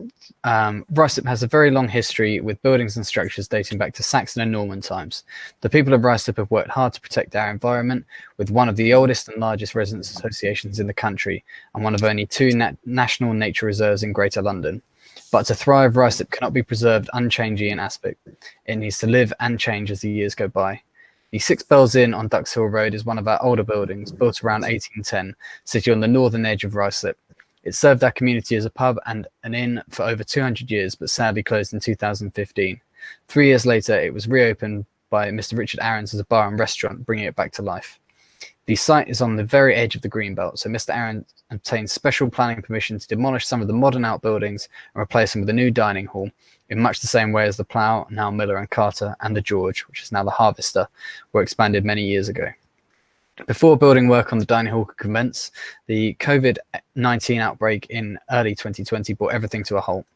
Ruislip has a very long history with buildings and structures dating back to Saxon and Norman times. The people of Ruislip have worked hard to protect our environment, with one of the oldest and largest residents associations in the country, and one of only two national nature reserves in Greater London. But to thrive, Ruislip cannot be preserved unchanging in aspect. It needs to live and change as the years go by. The Six Bells Inn on Ducks Hill Road is one of our older buildings, built around 1810, sitting on the northern edge of Ruislip. It served our community as a pub and an inn for over 200 years, but sadly closed in 2015. 3 years later, it was reopened by Mr. Richard Aarons as a bar and restaurant, bringing it back to life. The site is on the very edge of the Greenbelt, so Mr. Aarons obtained special planning permission to demolish some of the modern outbuildings and replace them with a new dining hall, in much the same way as the Plough, now Miller and Carter, and the George, which is now the Harvester, were expanded many years ago. Before building work on the dining hall could commence, the COVID-19 outbreak in early 2020 brought everything to a halt.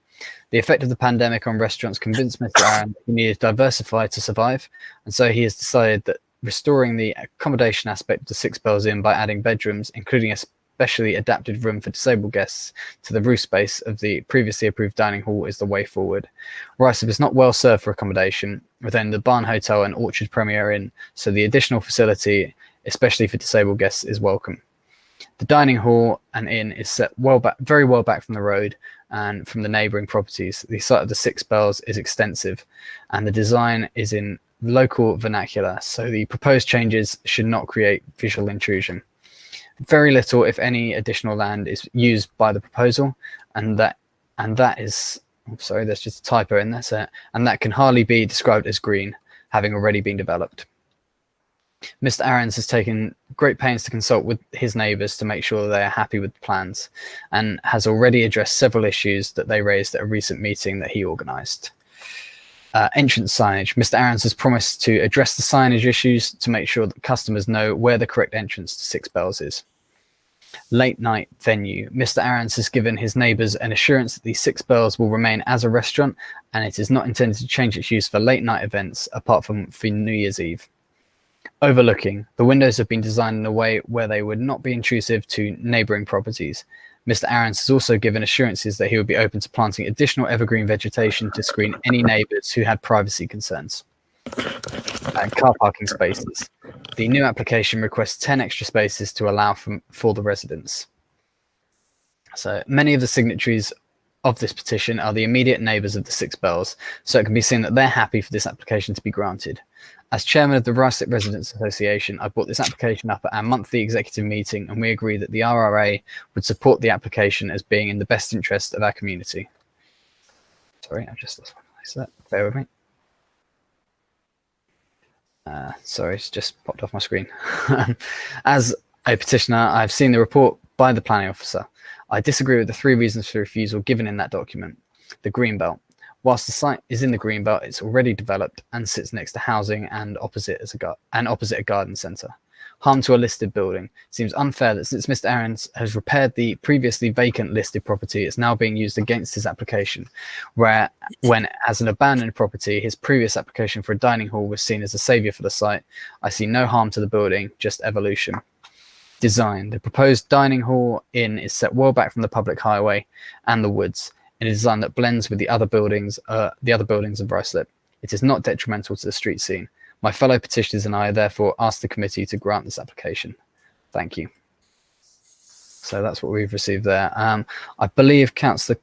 The effect of the pandemic on restaurants convinced Mr. Aaron he needed to diversify to survive, and so he has decided that restoring the accommodation aspect of the Six Bells Inn by adding bedrooms, including a specially adapted room for disabled guests, to the roof space of the previously approved dining hall is the way forward. Ruislip is not well served for accommodation, within the Barn Hotel and Orchard Premier Inn, so the additional facility, especially for disabled guests, is welcome. The dining hall and inn is set very well back from the road and from the neighbouring properties. The site of the Six Bells is extensive, and the design is in local vernacular, so the proposed changes should not create visual intrusion. Very little, if any, additional land is used by the proposal, and that is, oh, sorry, there's just a typo in there, so, and that can hardly be described as green, having already been developed. Mr. Aarons has taken great pains to consult with his neighbours to make sure that they are happy with the plans, and has already addressed several issues that they raised at a recent meeting that he organised. Entrance signage. Mr. Aarons has promised to address the signage issues to make sure that customers know where the correct entrance to Six Bells is. Late night venue. Mr. Aarons has given his neighbours an assurance that the Six Bells will remain as a restaurant, and it is not intended to change its use for late night events apart from for New Year's Eve. Overlooking. The windows have been designed in a way where they would not be intrusive to neighbouring properties. Mr. Aarons has also given assurances that he would be open to planting additional evergreen vegetation to screen any neighbours who had privacy concerns. Car parking spaces. The new application requests 10 extra spaces to allow for the residents. So many of the signatories of this petition are the immediate neighbours of the Six Bells, so it can be seen that they're happy for this application to be granted. As chairman of the Ruislip Residents Association, I brought this application up at our monthly executive meeting, and we agreed that the RRA would support the application as being in the best interest of our community. Sorry, I've just lost my place there. Bear with me. Sorry, it's just popped off my screen. As a petitioner, I've seen the report by the planning officer. I disagree with the 3 reasons for refusal given in that document. The Greenbelt. Whilst the site is in the Greenbelt, it's already developed and sits next to housing and opposite a garden centre. Harm to a listed building. It seems unfair that since Mr. Aarons has repaired the previously vacant listed property, it's now being used against his application, where when as an abandoned property, his previous application for a dining hall was seen as a saviour for the site. I see no harm to the building, just evolution. Design. The proposed dining hall inn is set well back from the public highway and the woods, in a design that blends with the other buildings of Ruislip. It is not detrimental to the street scene. My fellow petitioners and I therefore ask the committee to grant this application. Thank you. So that's what we've received there. I believe Councillor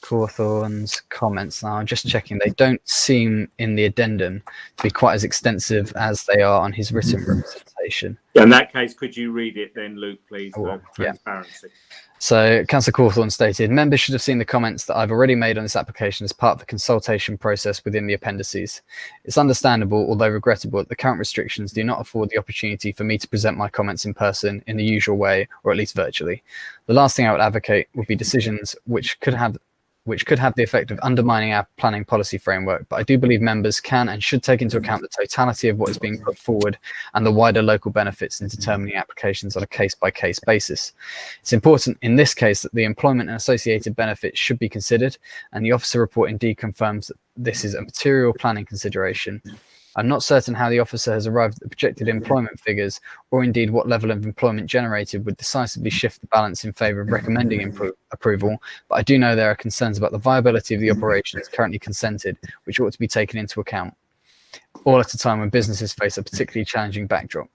Cawthorne's comments, now I'm just checking, they don't seem in the addendum to be quite as extensive as they are on his written representation. In that case, could you read it then, Luke, please, for transparency? So Councillor Cawthorne stated, members should have seen the comments that I've already made on this application as part of the consultation process within the appendices. It's understandable, although regrettable, that the current restrictions do not afford the opportunity for me to present my comments in person in the usual way, or at least virtually. The last thing I would advocate would be decisions which could have the effect of undermining our planning policy framework, but I do believe members can and should take into account the totality of what is being put forward and the wider local benefits in determining applications on a case-by-case basis. It's important in this case that the employment and associated benefits should be considered, and the officer report indeed confirms that this is a material planning consideration. I'm not certain how the officer has arrived at the projected employment figures, or indeed what level of employment generated would decisively shift the balance in favour of recommending approval, but I do know there are concerns about the viability of the operations currently consented, which ought to be taken into account, all at a time when businesses face a particularly challenging backdrop.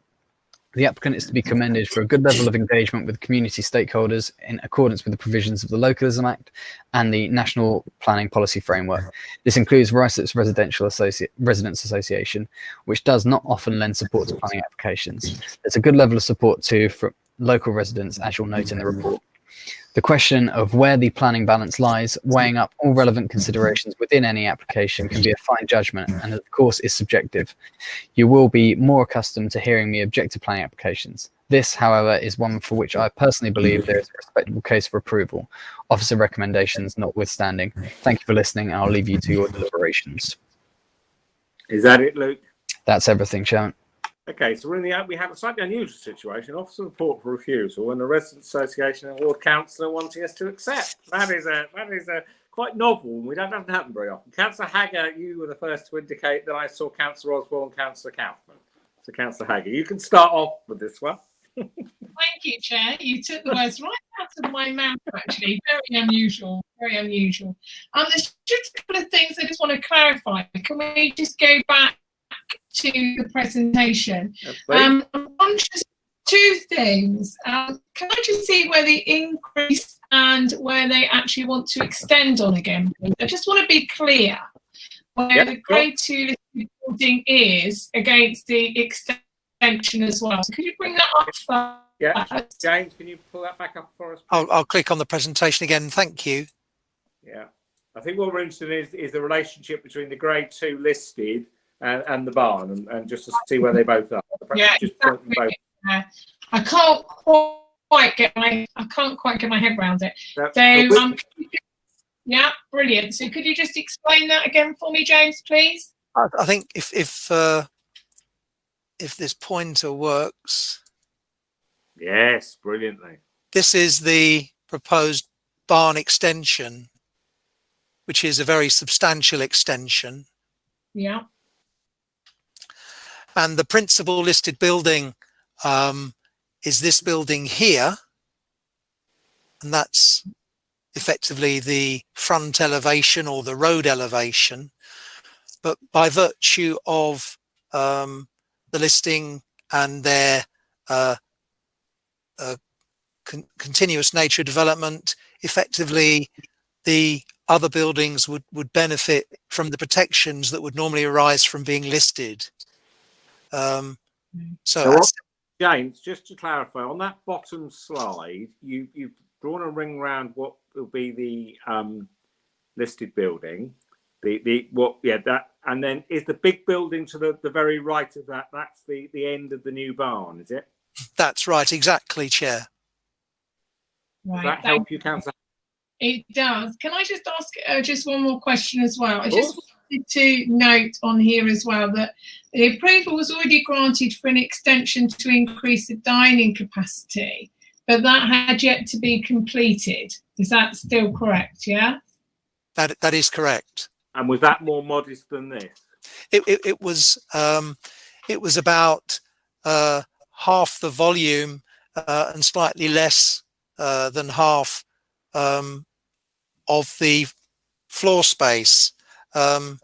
The applicant is to be commended for a good level of engagement with community stakeholders in accordance with the provisions of the Localism Act and the National Planning Policy Framework. This includes Ruislip's Residents Association, which does not often lend support to planning applications. There's a good level of support too from local residents, as you'll note in the report. The question of where the planning balance lies, weighing up all relevant considerations within any application, can be a fine judgment and of course is subjective. You will be more accustomed to hearing me object to planning applications. This, however, is one for which I personally believe there is a respectable case for approval, officer recommendations notwithstanding. Thank you for listening, and I'll leave you to your deliberations. Is that it, Luke? That's everything, Chairman. Okay, so we have a slightly unusual situation, officer report for refusal, and the Residents Association and Ward Councillor wanting us to accept. That is a quite novel, and that doesn't happen very often. Councillor Hagger, you were the first to indicate that I saw Councillor Oswald and Councillor Kaufman. So Councillor Hagger, you can start off with this one. Thank you, Chair. You took the words right out of my mouth, actually. Very unusual, very unusual. There's just a couple of things I just want to clarify. Can we just go back to the presentation? I'm conscious of two things. Can I just see where the increase and where they actually want to extend on again, please? I just want to be clear where the grade 2 listed building is against the extension as well. So could you bring that up first? Yeah, James, can you pull that back up for us? I'll click on the presentation again. Thank you. Yeah, I think what we're interested in is the relationship between the grade 2 listed and the barn, and just to see where they both are. Yeah, just exactly. both. I can't quite get my head around it. Yeah, brilliant. So could you just explain that again for me, James, please? I think if this pointer works. Yes, brilliantly. This is the proposed barn extension, which is a very substantial extension. Yeah. And the principal listed building is this building here, and that's effectively the front elevation or the road elevation. But by virtue of the listing and their continuous nature of development, effectively the other buildings would benefit from the protections that would normally arise from being listed. James, just to clarify, on that bottom slide, you've drawn a ring around what will be the listed building. And then is the big building to the very right of that? That's the end of the new barn, is it? That's right, exactly, Chair. Does that help you, Councillor? It does. Can I just ask just one more question as well? I just wanted to note on here as well that the approval was already granted for an extension to increase the dining capacity, but that had yet to be completed. Is that still correct? Yeah. That is correct. And was that more modest than this? It was about half the volume and slightly less than half of the floor space. I'll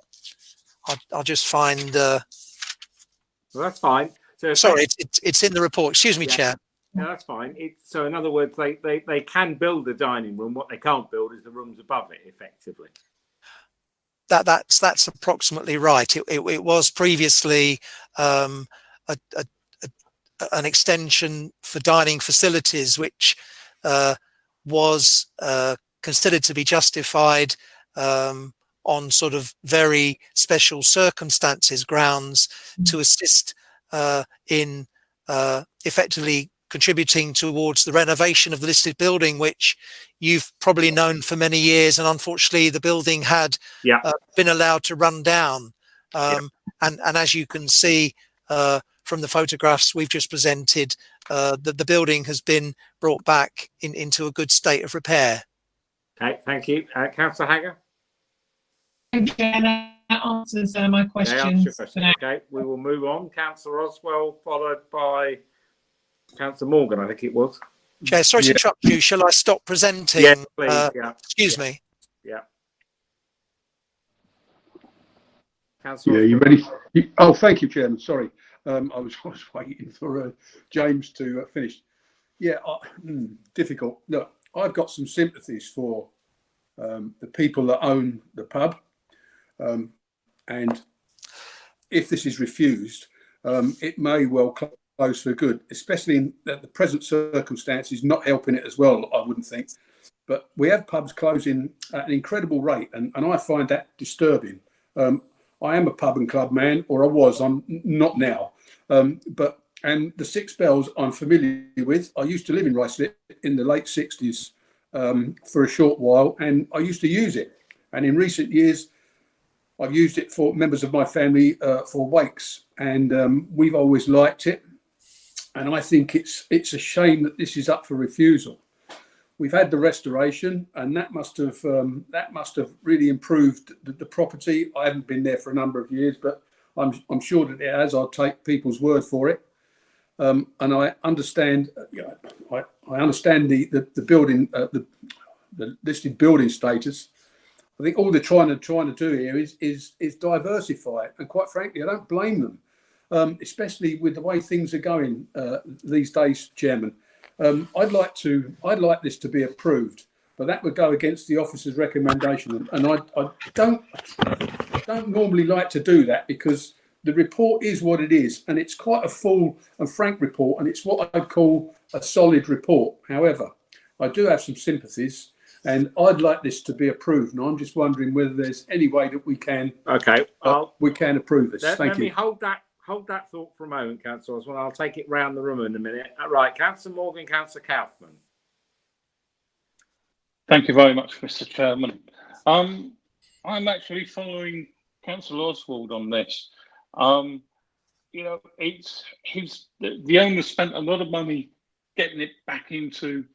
just find. Well, that's fine. So sorry, it's in the report. Excuse me, Chair. Yeah, that's fine. So in other words, they can build the dining room. What they can't build is the rooms above it, effectively. That's approximately right. It was previously an extension for dining facilities, which was considered to be justified on sort of very special circumstances grounds to assist in effectively contributing towards the renovation of the listed building, which you've probably known for many years, and unfortunately the building had been allowed to run down. And as you can see from the photographs we've just presented, the building has been brought back into a good state of repair. Okay, thank you. Councillor Hagger? Again, that answers my questions. Okay, we will move on. Councillor Oswell, followed by Councillor Morgan, I think it was. Chair, sorry to interrupt you. Shall I stop presenting? Yes, please. Excuse me. Yeah. Yeah, you ready? Oh, thank you, Chairman. Sorry, I was waiting for James to finish. Yeah, difficult. Look, I've got some sympathies for the people that own the pub, and if this is refused, it may well close for good, especially in the present circumstances, not helping it as well, I wouldn't think. But we have pubs closing at an incredible rate, and I find that disturbing. I am a pub and club man, or I was. I'm not now. And the Six Bells I'm familiar with. I used to live in Ruislip in the late 60s for a short while, and I used to use it. And in recent years, I've used it for members of my family for wakes, and we've always liked it. And I think it's a shame that this is up for refusal. We've had the restoration, and that must have really improved the property. I haven't been there for a number of years, but I'm sure that it has. I'll take people's word for it. And I understand. I understand the building, the listed building status. I think all they're trying to do here is diversify it, and quite frankly, I don't blame them, especially with the way things are going these days, Chairman. I'd like this to be approved, but that would go against the officer's recommendation, and I don't normally like to do that, because the report is what it is, and it's quite a full and frank report, and it's what I'd call a solid report. However, I do have some sympathies, and I'd like this to be approved. And I'm just wondering whether there's any way that we can approve this. Thank you. Let me hold that thought for a moment, Councillor Oswald. I'll take it round the room in a minute. Right, Councillor Morgan, Councillor Kaufman. Thank you very much, Mr. Chairman. I'm actually following Councillor Oswald on this. You know, the owner spent a lot of money getting it back into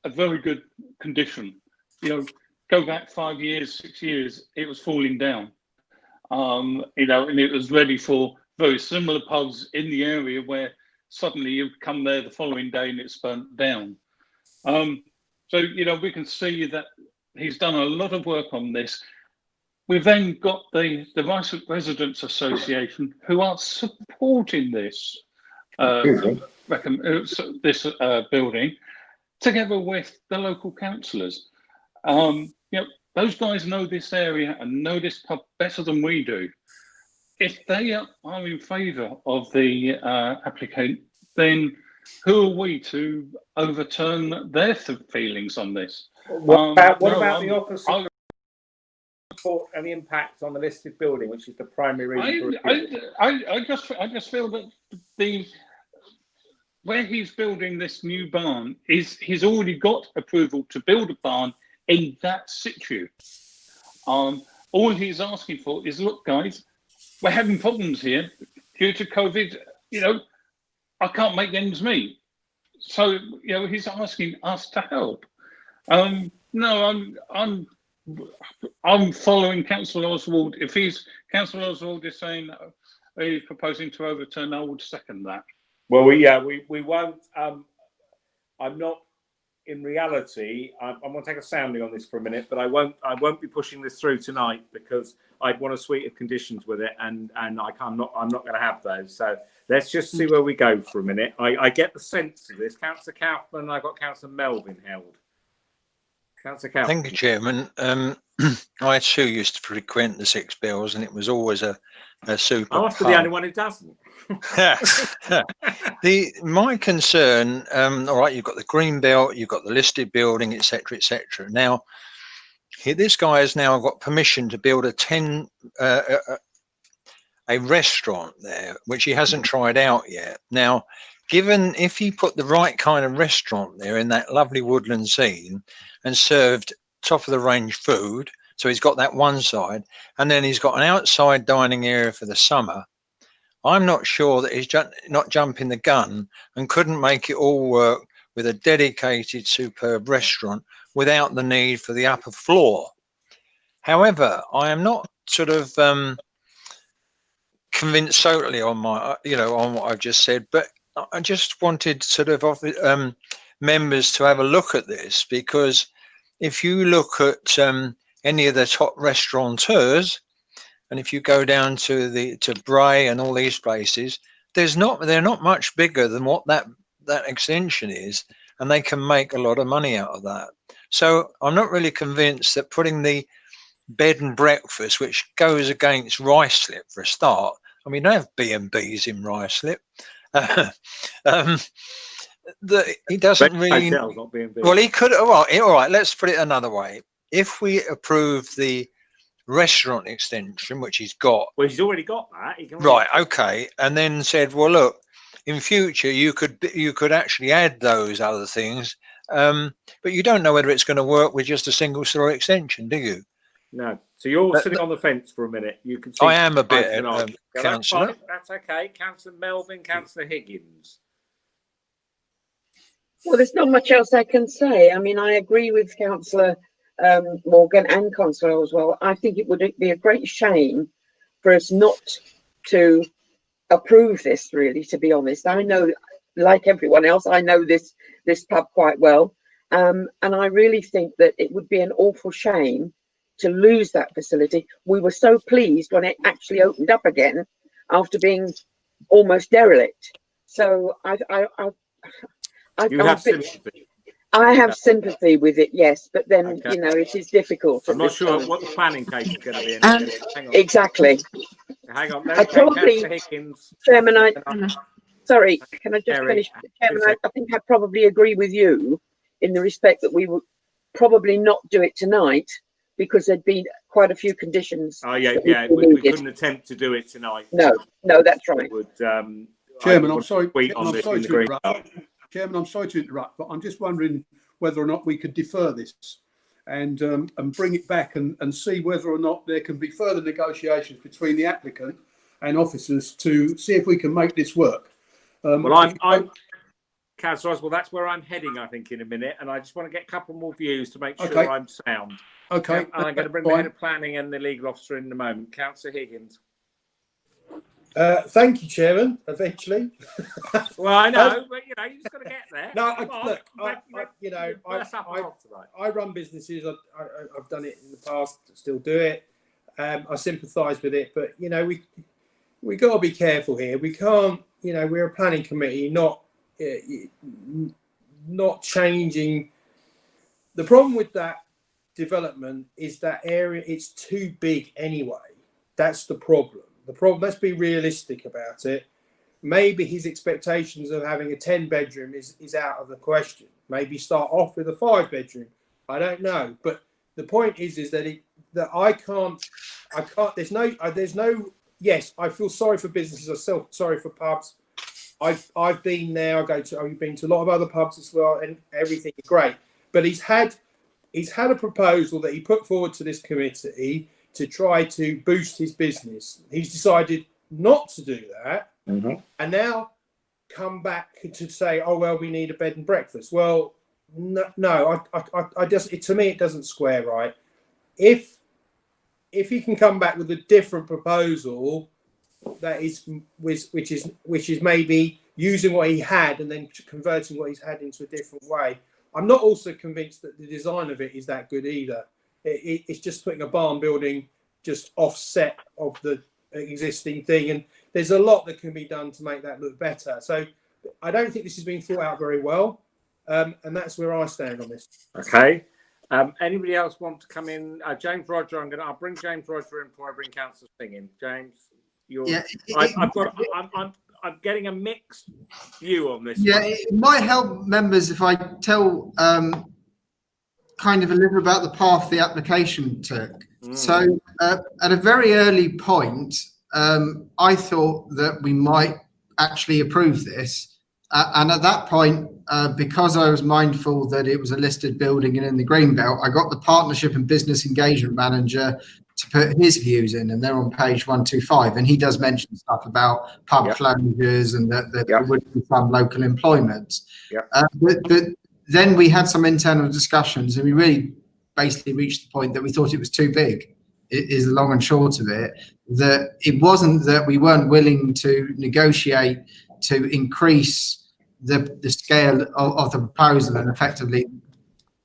a very good condition. You know, go back 5 years, 6 years, it was falling down. You know, and it was ready for very similar pubs in the area where suddenly you'd come there the following day and it's burnt down. So, you know, we can see that he's done a lot of work on this. We've then got the Residents Association, who are supporting this building, together with the local councillors. You know, those guys know this area and know this pub better than we do. If they are in favour of the applicant, then who are we to overturn their feelings on this? What about the officer report and the impact on the listed building, which is the primary reason? I just feel that where he's building this new barn he's already got approval to build a barn in that situ. All he's asking for is, look, guys, we're having problems here due to COVID. You know, I can't make ends meet. So, you know, he's asking us to help. No, I'm following Councillor Oswald. If Councillor Oswald is saying he's proposing to overturn, I would second that. Well, we won't. I'm not. In reality, I'm going to take a sounding on this for a minute, but I won't be pushing this through tonight, because I'd want a suite of conditions with it, and I'm not going to have those. So Let's just see where we go for a minute. I get the sense of this. Councillor Kaufman, and I've got Councillor Melvin held. Councillor Kaufman. Thank you, Chairman. I too used to frequent the Six Bells, and it was always a super I must be pub. the only one who doesn't. My concern, all right, you've got the green belt, you've got the listed building, etc., etc. Now, this guy has now got permission to build a restaurant there, which he hasn't tried out yet. Now, given if he put the right kind of restaurant there in that lovely woodland scene and served top of the range food, so he's got that one side, and then he's got an outside dining area for the summer, I'm not sure that he's not jumping the gun and couldn't make it all work with a dedicated superb restaurant without the need for the upper floor. However, I am not sort of convinced totally on my, on what I've just said, but I just wanted sort of members to have a look at this, because if you look at any of the top restaurateurs, and if you go down to Bray and all these places, they're not much bigger than what that extension is, and they can make a lot of money out of that. So I'm not really convinced that putting the bed and breakfast, which goes against Ruislip for a start. I mean, they have B&Bs in Ruislip. He doesn't really. Well, he could. All right. Let's put it another way. If we approve the restaurant extension, which he's got. Well, he's already got that. Right. Okay. And then said, well, look, in future you could actually add those other things, but you don't know whether it's going to work with just a single story extension, do you? No. So you're sitting on the fence for a minute. You can. See I am a bit, Councillor. That's okay. Councillor Melvin, Councillor Higgins. Well, there's not much else I can say. I mean, I agree with Councillor Morgan and Councillor as well. I think it would be a great shame for us not to approve this, really, to be honest. I know, like everyone else, I know this pub quite well, and I really think that it would be an awful shame to lose that facility. We were so pleased when it actually opened up again after being almost derelict. So I have sympathy with it, yes, but then okay. It is difficult. I'm not sure what the planning case is going to be. Hang on. Exactly. Hang on. Chairman, sorry, can I just finish? Chairman, I think I probably agree with you in the respect that we would probably not do it tonight because there'd been quite a few conditions. Oh yeah. We couldn't attempt to do it tonight. No, that's right. Chairman, I'm sorry. Chairman, I'm sorry to interrupt, but I'm just wondering whether or not we could defer this and bring it back and see whether or not there can be further negotiations between the applicant and officers to see if we can make this work. Well, I'm Councillor Oswald, that's where I'm heading, I think, in a minute, and I just want to get a couple more views to make sure I'm sound. Okay. And I'm going to bring the head of planning and the legal officer in a moment. Councillor Higgins. Thank you, Chairman. Eventually. Well, I know, but you just got to get there. No, I run businesses. I've done it in the past. Still do it. I sympathise with it, but we got to be careful here. We can't. We're a planning committee, not changing. The problem with that development is that area. It's too big anyway. That's the problem. Let's be realistic about it. Maybe his expectations of having a 10-bedroom is out of the question. Maybe start off with a 5-bedroom. I don't know. But the point is that I can't. There's no. Yes, I feel sorry for businesses. I feel sorry for pubs. I've been there. I've been to a lot of other pubs as well, and everything is great. But he's had a proposal that he put forward to this committee to try to boost his business. He's decided not to do that, and now come back to say, "Oh well, we need a bed and breakfast." Well, no, to me it doesn't square right. If he can come back with a different proposal that is which is maybe using what he had and then converting what he's had into a different way. I'm not also convinced that the design of it is that good either. It's just putting a barn building just offset of the existing thing, and there's a lot that can be done to make that look better. So I don't think this has been thought out very well, and that's where I stand on this. Okay. Anybody else want to come in? James Roger, I'll bring James Roger in before I bring Councillor Singh in. James, I'm getting a mixed view on this. Yeah, it might help members if I tell kind of a little about the path the application took. So at a very early point, I thought that we might actually approve this. And at that point, because I was mindful that it was a listed building and in the Greenbelt, I got the Partnership and Business Engagement Manager to put his views in, and they're on page 125. And he does mention stuff about pub closures and that there would be some local employment. But then we had some internal discussions, and we really basically reached the point that we thought it was too big. It is the long and short of it. That it wasn't that we weren't willing to negotiate to increase the scale of the proposal and effectively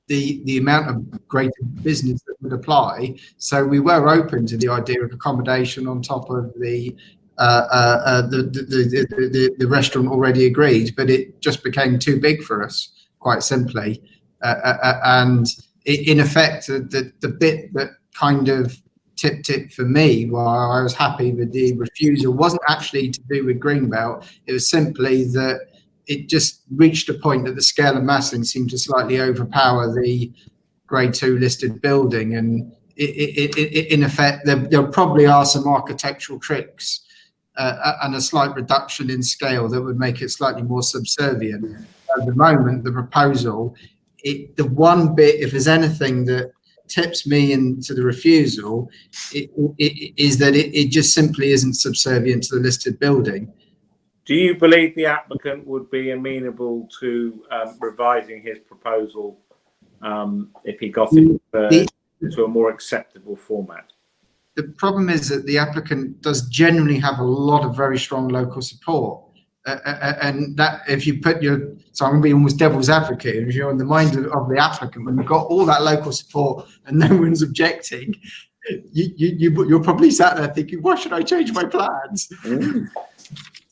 the amount of greater business that would apply. So we were open to the idea of accommodation on top of the restaurant already agreed, but it just became too big for us, quite simply. And in effect, the bit that kind of tipped it for me, while I was happy with the refusal, wasn't actually to do with Greenbelt. It was simply that it just reached a point that the scale of massing seemed to slightly overpower the grade 2 listed building. And in effect, there probably are some architectural tricks and a slight reduction in scale that would make it slightly more subservient. At the moment, the proposal, the one bit, if there's anything that tips me into the refusal, is that it just simply isn't subservient to the listed building. Do you believe the applicant would be amenable to revising his proposal if he got it to a more acceptable format? The problem is that the applicant does generally have a lot of very strong local support. And that if you put so I'm going to be almost devil's advocate, if you're in the mind of the applicant, when you've got all that local support and no one's objecting, you're probably sat there thinking, why should I change my plans?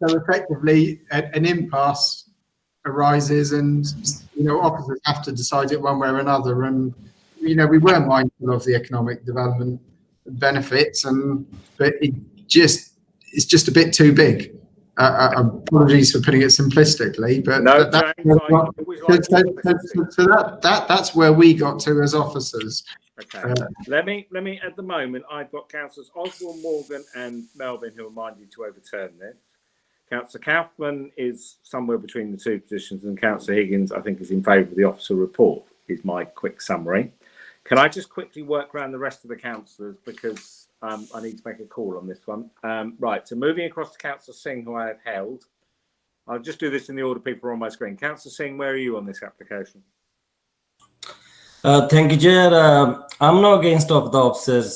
So effectively an impasse arises, and officers have to decide it one way or another. And we were mindful of the economic development benefits, but it's just a bit too big. Apologies for putting it simplistically, but that's where we got to as officers. Okay. Let me at the moment, I've got Councillors Osborne, Morgan and Melvin who are minded to overturn this. Councillor Kaufman is somewhere between the two positions, and Councillor Higgins, I think, is in favour of the officer report, is my quick summary. Can I just quickly work around the rest of the councillors, because I need to make a call on this one. Right, so moving across to Councillor Singh, who I have held. I'll just do this in the order people are on my screen. Councillor Singh, where are you on this application? Thank you, Chair. I'm not against of the officer's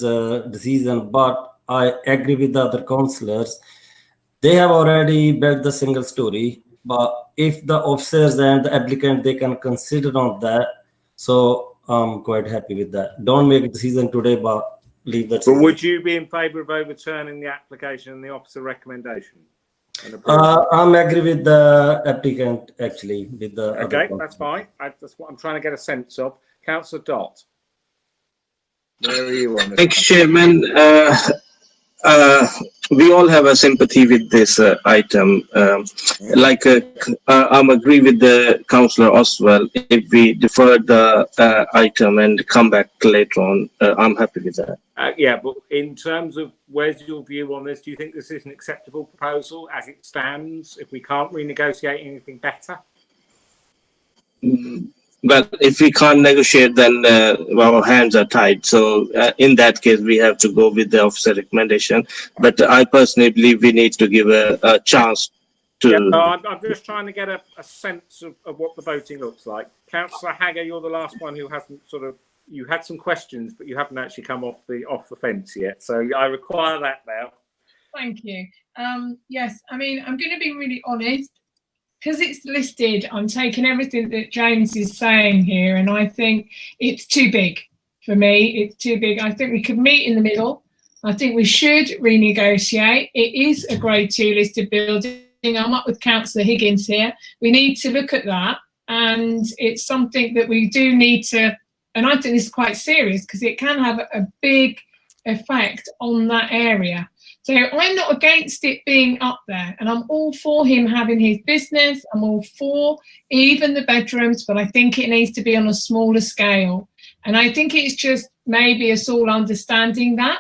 decision, but I agree with the other councillors. They have already built the single story, but if the officers and the applicant, they can consider on that. So I'm quite happy with that. Don't make a decision today, but leave that. But would you be in favour of overturning the application and the officer recommendation? I'm agree with the applicant, actually, with the. Okay, that's fine. That's what I'm trying to get a sense of. Councillor Dott, where are you on this? Thanks, Chairman. We all have a sympathy with this item. I'm agree with the Councillor Oswald. If we defer the item and come back later on, I'm happy with that. Yeah, but in terms of where's your view on this? Do you think this is an acceptable proposal as it stands? If we can't renegotiate anything better? Well, if we can't negotiate, then our hands are tied. So in that case, we have to go with the officer recommendation. But I personally believe we need to give a chance to. Yeah, no, I'm just trying to get a sense of what the voting looks like. Councillor Hagger, you're the last one who hasn't you had some questions, but you haven't actually come off the fence yet. So I require that now. Thank you. Yes, I mean, I'm going to be really honest. Because it's listed, I'm taking everything that James is saying here, and I think it's too big for me. It's too big. I think we could meet in the middle. I think we should renegotiate. It is a grade 2 listed building. I'm up with Councillor Higgins here. We need to look at that, and it's something that we do need to, and I think this is quite serious because it can have a big effect on that area. So I'm not against it being up there, and I'm all for him having his business. I'm all for even the bedrooms, but I think it needs to be on a smaller scale. And I think it's just maybe us all understanding that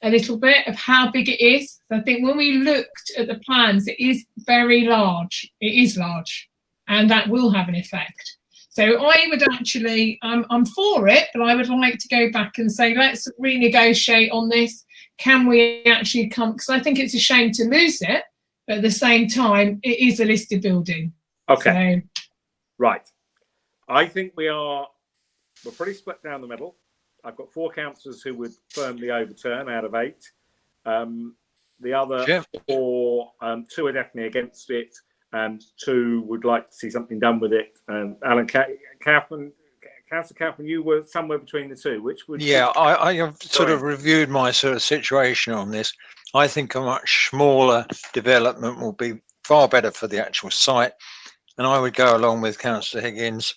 a little bit of how big it is. I think when we looked at the plans, it is very large. It is large, and that will have an effect. So I would actually, I'm for it, but I would like to go back and say, let's renegotiate on this. Can we actually come? Because I think it's a shame to lose it, but at the same time, it is a listed building. Okay. So, right. I think we're pretty split down the middle. I've got 4 councillors who would firmly overturn out of 8. The other 4, 2 are definitely against it, and 2 would like to see something done with it. Alan Kaufman, Councillor Kaufman, you were somewhere between the 2. Which would? Yeah, I have sort of reviewed my sort of situation on this. I think a much smaller development will be far better for the actual site, and I would go along with Councillor Higgins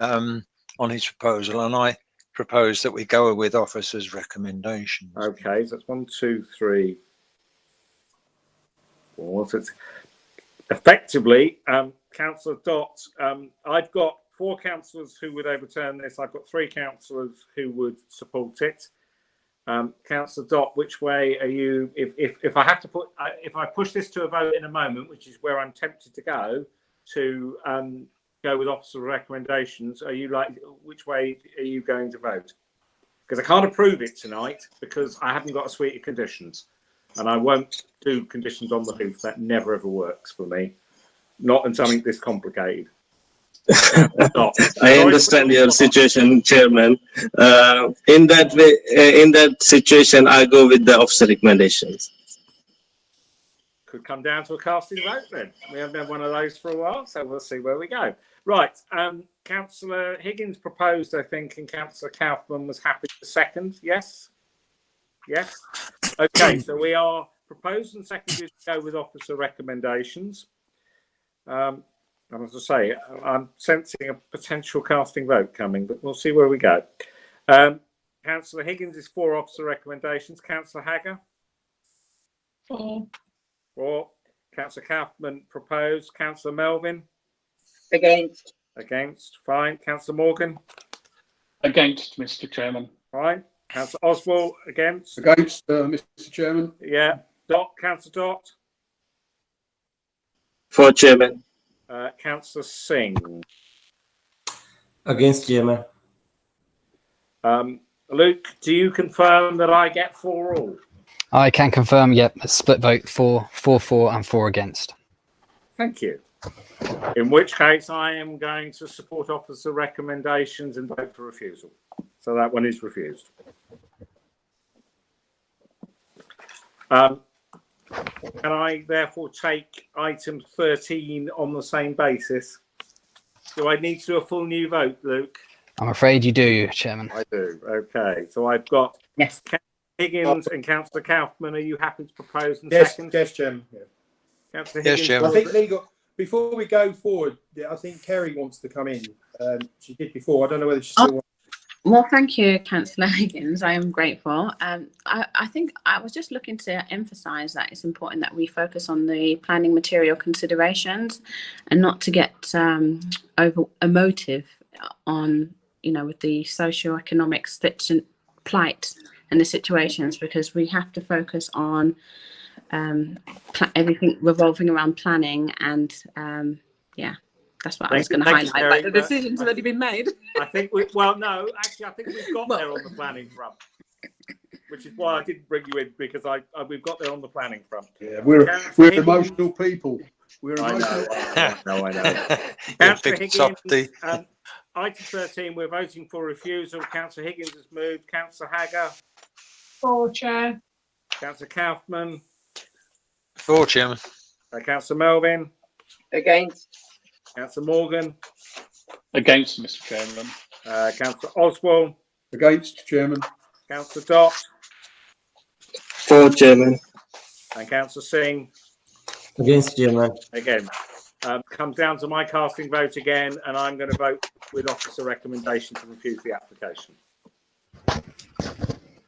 on his proposal, and I propose that we go with officers' recommendations. Okay, so that's 1, 2, 3, 4. So it's effectively, Councillor Dott, I've got 4 councillors who would overturn this. I've got 3 councillors who would support it. Councillor Dott, which way are you? If I have to put, if I push this to a vote in a moment, which is where I'm tempted to go with officer recommendations, are you like, which way are you going to vote? Because I can't approve it tonight because I haven't got a suite of conditions, and I won't do conditions on the hoof. That never ever works for me, not in something this complicated. I understand your situation, Chairman. In that way, in that situation, I go with the officer recommendations. Could come down to a casting vote then. We haven't had one of those for a while, so we'll see where we go. Right, Councillor Higgins proposed, I think, and Councillor Kaufman was happy to second. Yes? Yes? Okay, so we are proposed and seconded to go with officer recommendations. And as I say, I'm sensing a potential casting vote coming, but we'll see where we go. Councillor Higgins is for officer recommendations. Councillor Hagger? for. 4. Councillor Kaufman proposed. Councillor Melvin? Against. Against. Fine. Councillor Morgan? Against, Mr. Chairman. Fine. Councillor Oswald? Against. Against, Mr. Chairman. Yeah. Councillor Dott? For Chairman. Councillor Singh? Against, Chairman. Luke, do you confirm that I get 4 all? I can confirm, yep, a split vote for, 4 and 4 against. Thank you. In which case, I am going to support officer recommendations and vote for refusal. So that one is refused. Can I therefore take item 13 on the same basis? Do I need to do a full new vote, Luke? I'm afraid you do, Chairman. I do. Okay. So I've got Yes. Higgins and Councillor Kaufman. Are you happy to propose and Yes, second? yes, Chairman. Yeah. Councillor Yes, Higgins. Chairman. I think legal. Before we go forward, I think Kerry wants to come in. She did before. I don't know whether she still wants. Well, thank you, Councillor Higgins. I am grateful. I think I was just looking to emphasise that it's important that we focus on the planning material considerations and not to get over emotive on, with the socio-economic plight and the situations, because we have to focus on everything revolving around planning, and that's what I was going to highlight. But the decision's already been made. I think I think we've got there on the planning front, which is why I didn't bring you in, because we've got there on the planning front. Yeah, we're emotional people. We're emotional. I know. Councillor Higgins, item 13, we're voting for refusal. Councillor Higgins has moved. Councillor Hagger? For, Chair. Councillor Kaufman? For, Chairman. Councillor Melvin? Against. Councillor Morgan? Against, Mr. Chairman. Councillor Oswald? Against, Chairman. Councillor Dott? For, Chairman. And Councillor Singh, Against, Chairman. again. Comes down to my casting vote again, and I'm going to vote with officer recommendation to refuse the application.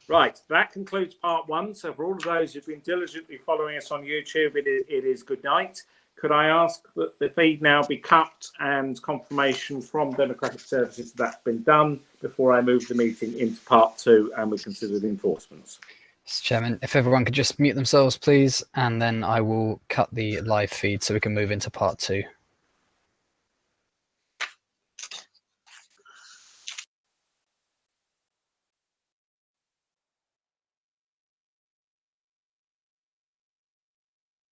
Right, that concludes part one. So for all of those who've been diligently following us on YouTube, it is good night. Could I ask that the feed now be cut and confirmation from Democratic Services that's been done before I move the meeting into part two and we consider the enforcements? Mr. Chairman, if everyone could just mute themselves, please, and then I will cut the live feed so we can move into part two.